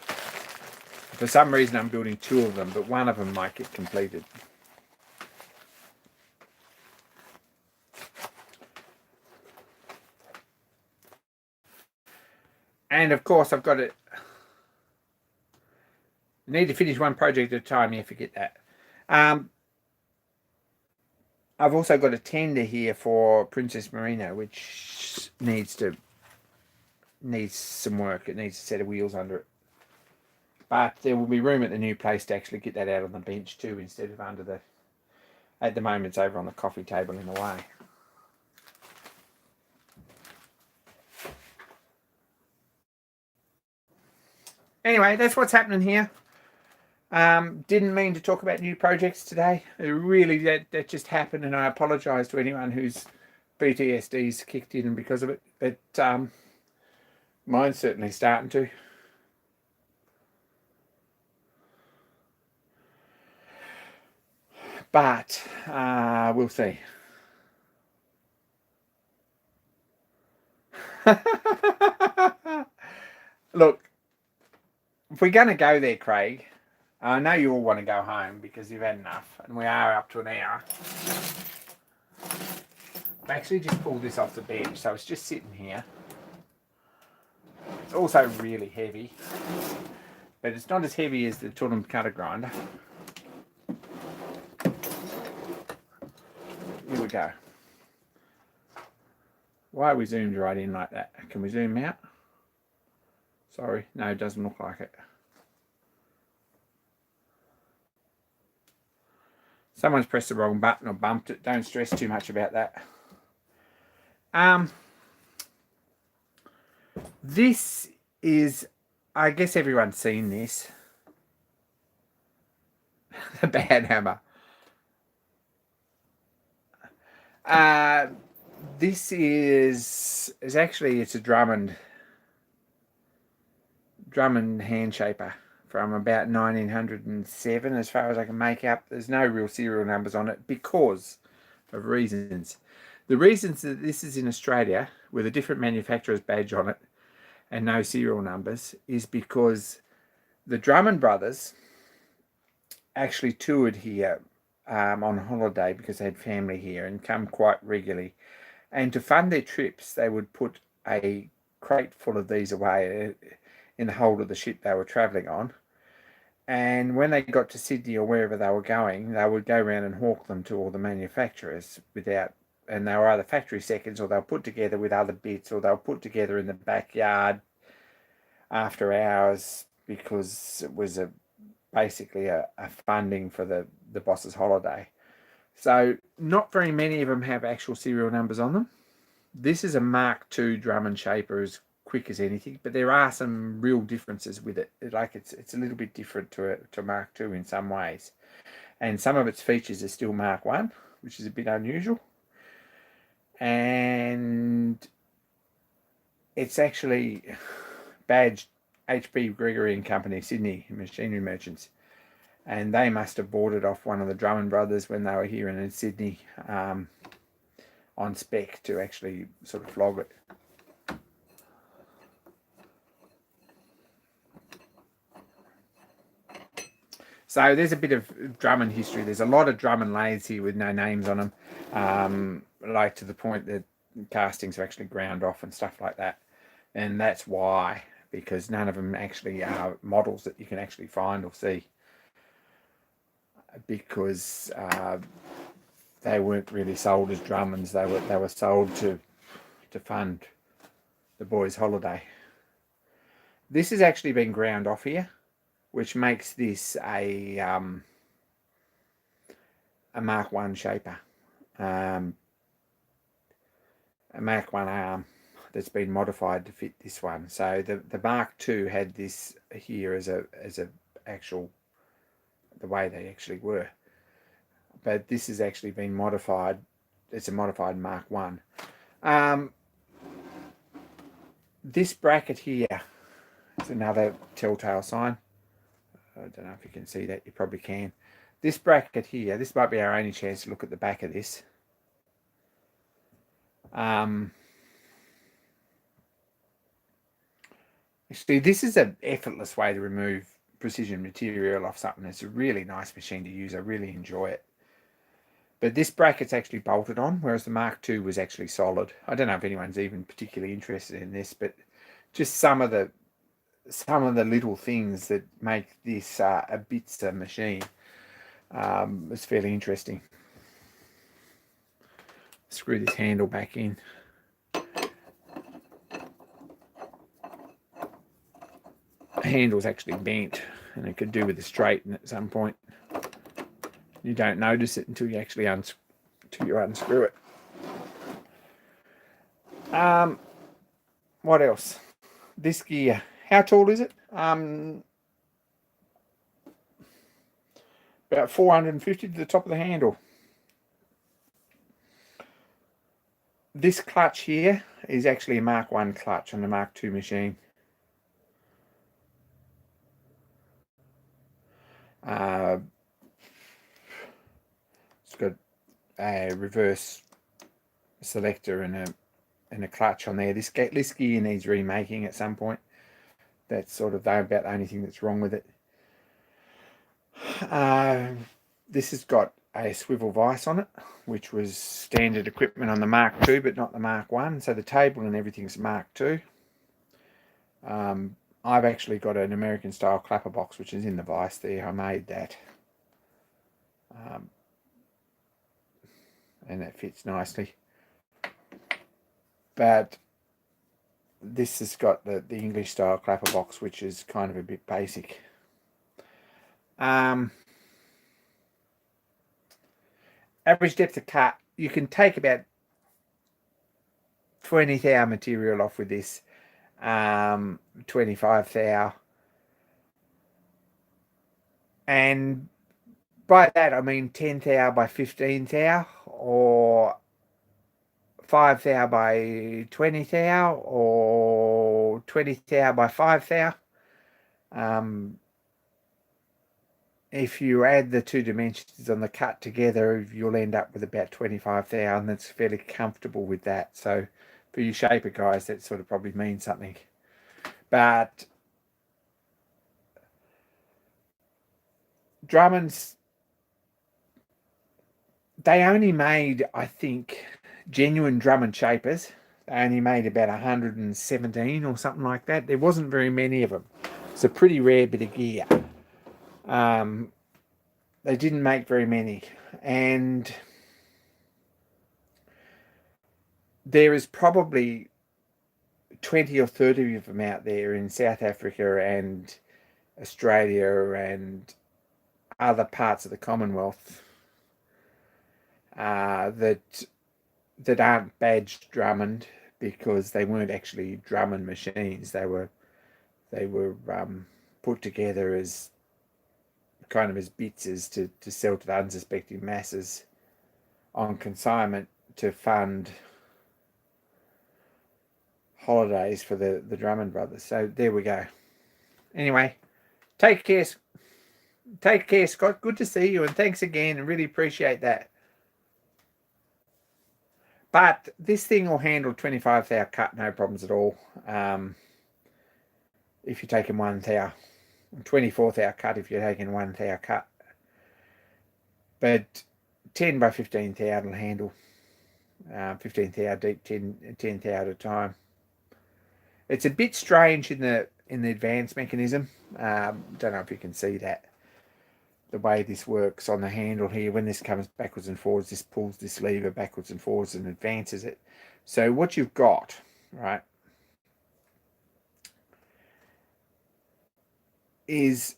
For some reason I'm building two of them, but one of them might get completed. And of course I've got it. Need to finish one project at a time. You forget that. I've also got a tender here for Princess Marina, which needs some work. It needs a set of wheels under it. But there will be room at the new place to actually get that out on the bench too, instead of under the... At the moment it's over on the coffee table in the way. Anyway, that's what's happening here. Didn't mean to talk about new projects today. Really, that just happened, and I apologise to anyone whose PTSD's kicked in because of it. But mine's certainly starting to. But we'll see. Look, if we're going to go there, Craig, I know you all want to go home because you've had enough, and we are up to an hour. I've actually just pulled this off the bench, so it's just sitting here. It's also really heavy, but it's not as heavy as the Drummond cutter grinder. Here we go. Why are we zoomed right in like that? Can we zoom out? Sorry, no, it doesn't look like it. Someone's pressed the wrong button or bumped it. Don't stress too much about that. This is, I guess everyone's seen this. The bad hammer. This is actually, it's a Drummond hand shaper from about 1907 as far as I can make out. There's no real serial numbers on it because of reasons. The reasons that this is in Australia with a different manufacturer's badge on it and no serial numbers is because the Drummond brothers actually toured here on holiday because they had family here and come quite regularly. And to fund their trips, they would put a crate full of these away in the hold of the ship they were travelling on. And when they got to Sydney or wherever they were going, they would go around and hawk them to all the manufacturers and they were either factory seconds or they were put together with other bits or they were put together in the backyard after hours because it was basically a funding for the boss's holiday. So not very many of them have actual serial numbers on them. This is a Mark II Drummond shaper as quick as anything, but there are some real differences with it. Like it's a little bit different to Mark II in some ways. And some of its features are still Mark I, which is a bit unusual. And it's actually badged HP Gregory and Company, Sydney Machinery Merchants. And they must have bought it off one of the Drummond brothers when they were here in Sydney on spec to actually sort of flog it. So there's a bit of Drummond history. There's a lot of Drummond lathes here with no names on them, to the point that castings are actually ground off and stuff like that. And that's why because none of them actually are models that you can actually find or see, because they weren't really sold as Drummonds. They were sold to fund the boys' holiday. This has actually been ground off here, which makes this a Mark 1 shaper, a Mark 1 arm that's been modified to fit this one. So the Mark 2 had this here as a actual, the way they actually were, but this has actually been modified. It's a modified Mark 1. This bracket here is another telltale sign. I don't know if you can see that. You probably can. This bracket here, this might be our only chance to look at the back of this. Actually, this is an effortless way to remove precision material off something. It's a really nice machine to use. I really enjoy it. But this bracket's actually bolted on, whereas the Mark II was actually solid. I don't know if anyone's even particularly interested in this, but just some of the little things that make this a bitzer machine is fairly interesting. Screw this handle back in. The handle's actually bent, and it could do with a straighten at some point. You don't notice it until you actually unscrew it. What else? This gear, how tall is it? About 450 to the top of the handle. This clutch here is actually a Mark 1 clutch on the Mark 2 machine. It's got a reverse selector and a clutch on there. This gear needs remaking at some point. That's sort of about the only thing that's wrong with it. This has got a swivel vise on it, which was standard equipment on the Mark II, but not the Mark 1. So the table and everything's Mark II. I've actually got an American style clapper box, which is in the vise there. I made that. And that fits nicely. But this has got the English style clapper box, which is kind of a bit basic. Average depth of cut, you can take about 20 thou material off with this, 25 thou, and by that I mean 10 thou by 15 thou, or 5 thou by 20 thou, or 20 thou by 5 thou. If you add the two dimensions on the cut together, you'll end up with about 25 thou, and that's fairly comfortable with that. So for you shaper guys, that sort of probably means something. But Drummond's, they only made, I think, genuine Drummond shapers. They only made about 117 or something like that. There wasn't very many of them. It's a pretty rare bit of gear. They didn't make very many, and there is probably 20 or 30 of them out there in South Africa and Australia and other parts of the Commonwealth that aren't badged Drummond, because they weren't actually Drummond machines. They were put together as kind of as bitzers to sell to the unsuspecting masses on consignment to fund holidays for the Drummond brothers. So there we go. Anyway, take care, Scott. Good to see you, and thanks again, and really appreciate that. But this thing will handle 25 thou cut, no problems at all. If you're taking 1 thou, 24 thou cut if you're taking 1 thou cut. But 10 by 15 thou will handle. 15 thou deep, 10 thou at a time. It's a bit strange in the in the advance mechanism. Don't know if you can see that. The way this works on the handle here, when this comes backwards and forwards, this pulls this lever backwards and forwards and advances it. So what you've got, right, is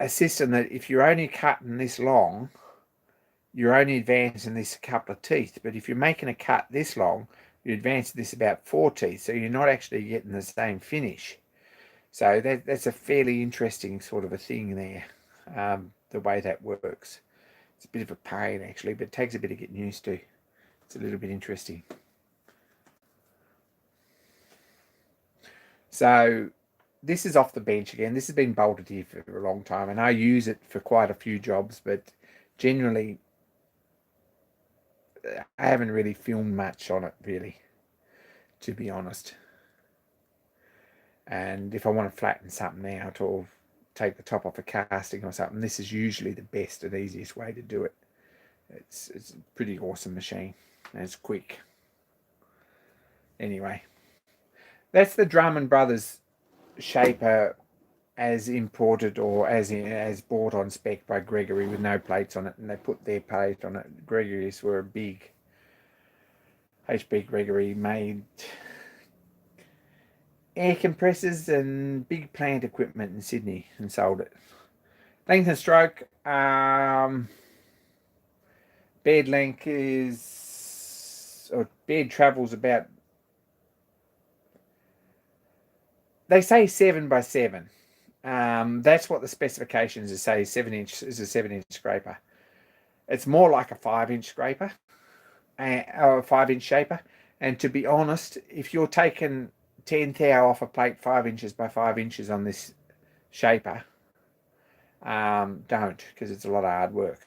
a system that if you're only cutting this long, you're only advancing this a couple of teeth. But if you're making a cut this long, you advance this about 4 teeth. So you're not actually getting the same finish. So that's a fairly interesting sort of a thing there, the way that works. It's a bit of a pain actually, but it takes a bit of getting used to. It's a little bit interesting. So this is off the bench again. This has been bolted here for a long time, and I use it for quite a few jobs, but generally I haven't really filmed much on it, really, to be honest. And if I want to flatten something out or take the top off a casting or something, this is usually the best and easiest way to do it. It's a pretty awesome machine, and it's quick. Anyway, that's the Drummond Brothers shaper as imported or as bought on spec by Gregory with no plates on it, and they put their plate on it. Gregory's were a big HB Gregory made air compressors and big plant equipment in Sydney and sold it. Length and stroke, bed length is, or bed travels about, they say 7 by 7. That's what the specifications say. 7-inch is a 7-inch scraper. It's more like a 5-inch scraper, or a 5-inch shaper. And to be honest, if you're taking 10 thou off a plate 5 inches by 5 inches on this shaper, don't, because it's a lot of hard work.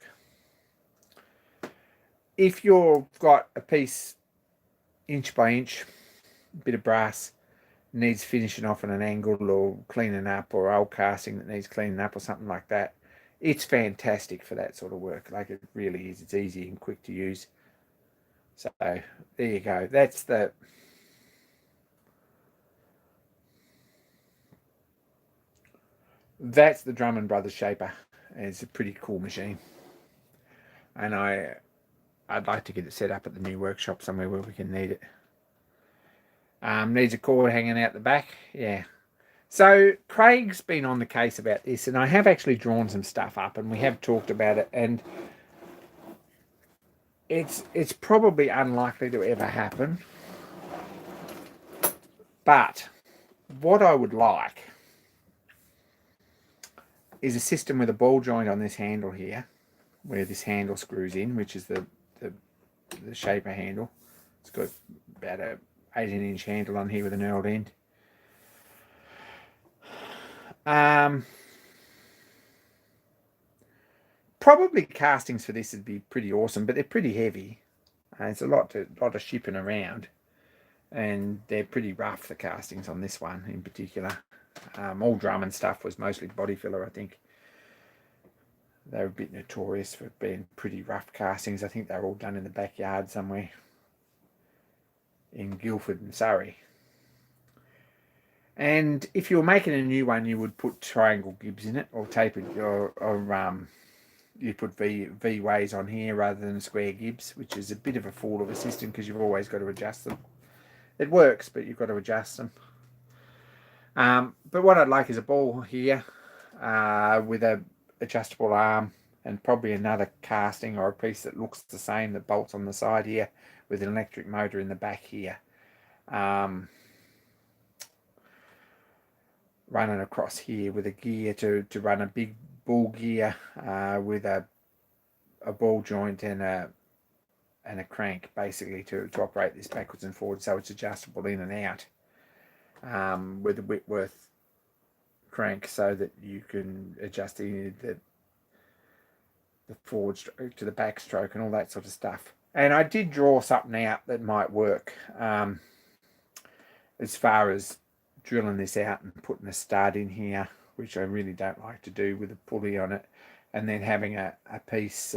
If you've got a piece inch by inch, bit of brass, needs finishing off at an angle or cleaning up, or old casting that needs cleaning up or something like that, it's fantastic for that sort of work. Like, it really is. It's easy and quick to use. So there you go. That's the Drummond Brothers shaper. It's a pretty cool machine, and I'd like to get it set up at the new workshop somewhere where we can need it. Needs a cord hanging out the back. Yeah. So Craig's been on the case about this, and I have actually drawn some stuff up, and we have talked about it, and it's probably unlikely to ever happen. But what I would like is a system with a ball joint on this handle here, where this handle screws in, which is the shaper handle. It's got about a 18-inch handle on here with an knurled end. Probably castings for this would be pretty awesome, but they're pretty heavy. It's a lot of shipping around, and they're pretty rough, the castings on this one in particular. All Drummond stuff was mostly body filler, I think. They're a bit notorious for being pretty rough castings. I think they're all done in the backyard somewhere in Guildford and Surrey. And if you were making a new one, you would put triangle gibs in it, or tapered, or you put V-ways on here rather than square gibs, which is a bit of a fool of a system because you've always got to adjust them. It works, but you've got to adjust them. But what I'd like is a ball here with a adjustable arm, and probably another casting or a piece that looks the same that bolts on the side here with an electric motor in the back here. Running across here with a gear to run a big ball gear with a ball joint and a crank, basically, to operate this backwards and forwards, so it's adjustable in and out, with a Whitworth crank, so that you can adjust the forward stroke to the back stroke and all that sort of stuff. And I did draw something out that might work, as far as drilling this out and putting a stud in here, which I really don't like to do, with a pulley on it, and then having a piece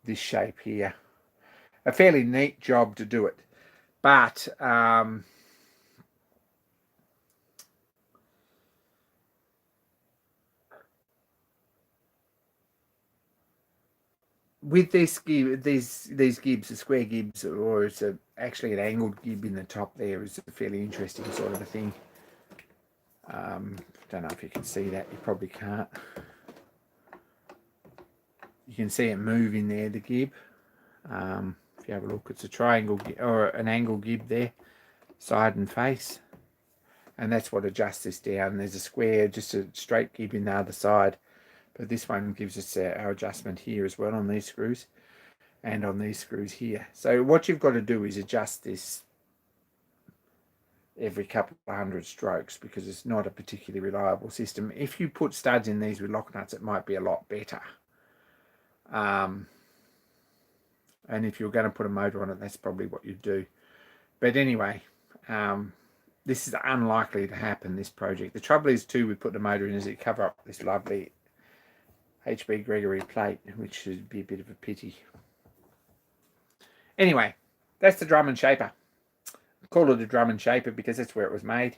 this shape here. A fairly neat job to do it, but with this gib, these gibs, the square gibs, or it's actually an angled gib in the top there, is a fairly interesting sort of a thing. Don't know if you can see that. You probably can't. You can see it move in there, the gib. If you have a look, it's a triangle or an angle gib there, side and face, and that's what adjusts this down. There's a square, just a straight gib in the other side, but this one gives us our adjustment here as well on these screws and on these screws here. So what you've got to do is adjust this every couple of hundred strokes, because it's not a particularly reliable system. If you put studs in these with lock nuts, it might be a lot better. And if you're going to put a motor on it, that's probably what you do. But anyway, this is unlikely to happen, this project. The trouble is too with putting a motor in is it cover up this lovely HB Gregory plate, which should be a bit of a pity. Anyway, that's the Drummond shaper. I call it a Drummond shaper because that's where it was made.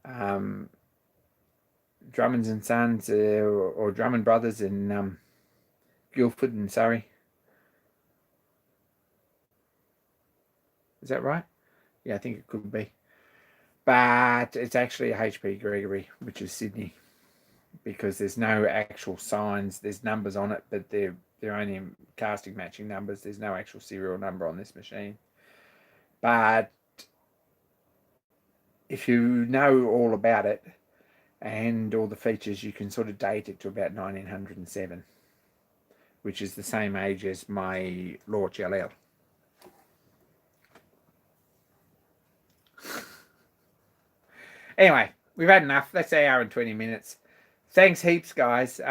Drummonds and Sons, or Drummond Brothers in Guildford in Surrey. Is that right? Yeah, I think it could be. But it's actually a HP Gregory, which is Sydney, because there's no actual signs. There's numbers on it, but they're only casting matching numbers. There's no actual serial number on this machine. But if you know all about it and all the features, you can sort of date it to about 1907, which is the same age as my Launch LL. Anyway, we've had enough. That's an hour and 20 minutes. Thanks heaps, guys.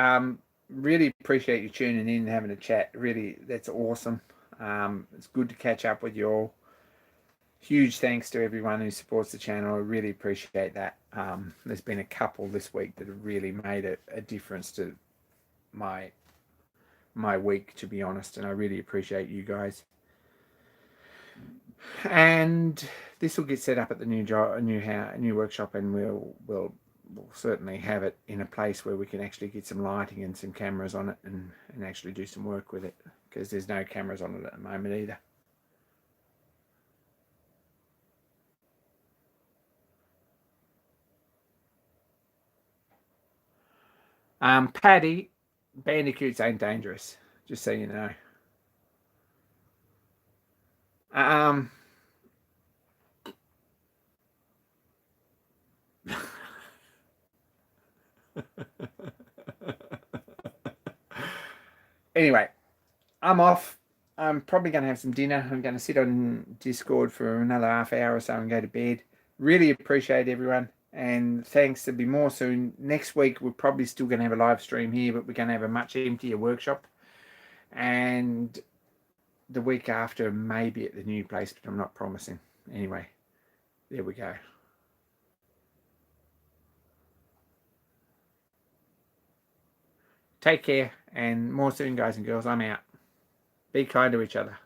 Really appreciate you tuning in and having a chat. Really, that's awesome. It's good to catch up with you all. Huge thanks to everyone who supports the channel. I really appreciate that. There's been a couple this week that have really made a difference to my week, to be honest, and I really appreciate you guys. And this will get set up at the new workshop, and we'll certainly have it in a place where we can actually get some lighting and some cameras on it and actually do some work with it, because there's no cameras on it at the moment either. Paddy, bandicoots ain't dangerous, just so you know. Anyway, I'm off. I'm probably going to have some dinner. I'm going to sit on Discord for another half hour or so and go to bed. Really appreciate everyone, and thanks. There'll be more soon. Next week we're probably still going to have a live stream here, but we're going to have a much emptier workshop. And the week after, maybe at the new place, but I'm not promising. Anyway, there we go. Take care, and more soon, guys and girls. I'm out. Be kind to each other.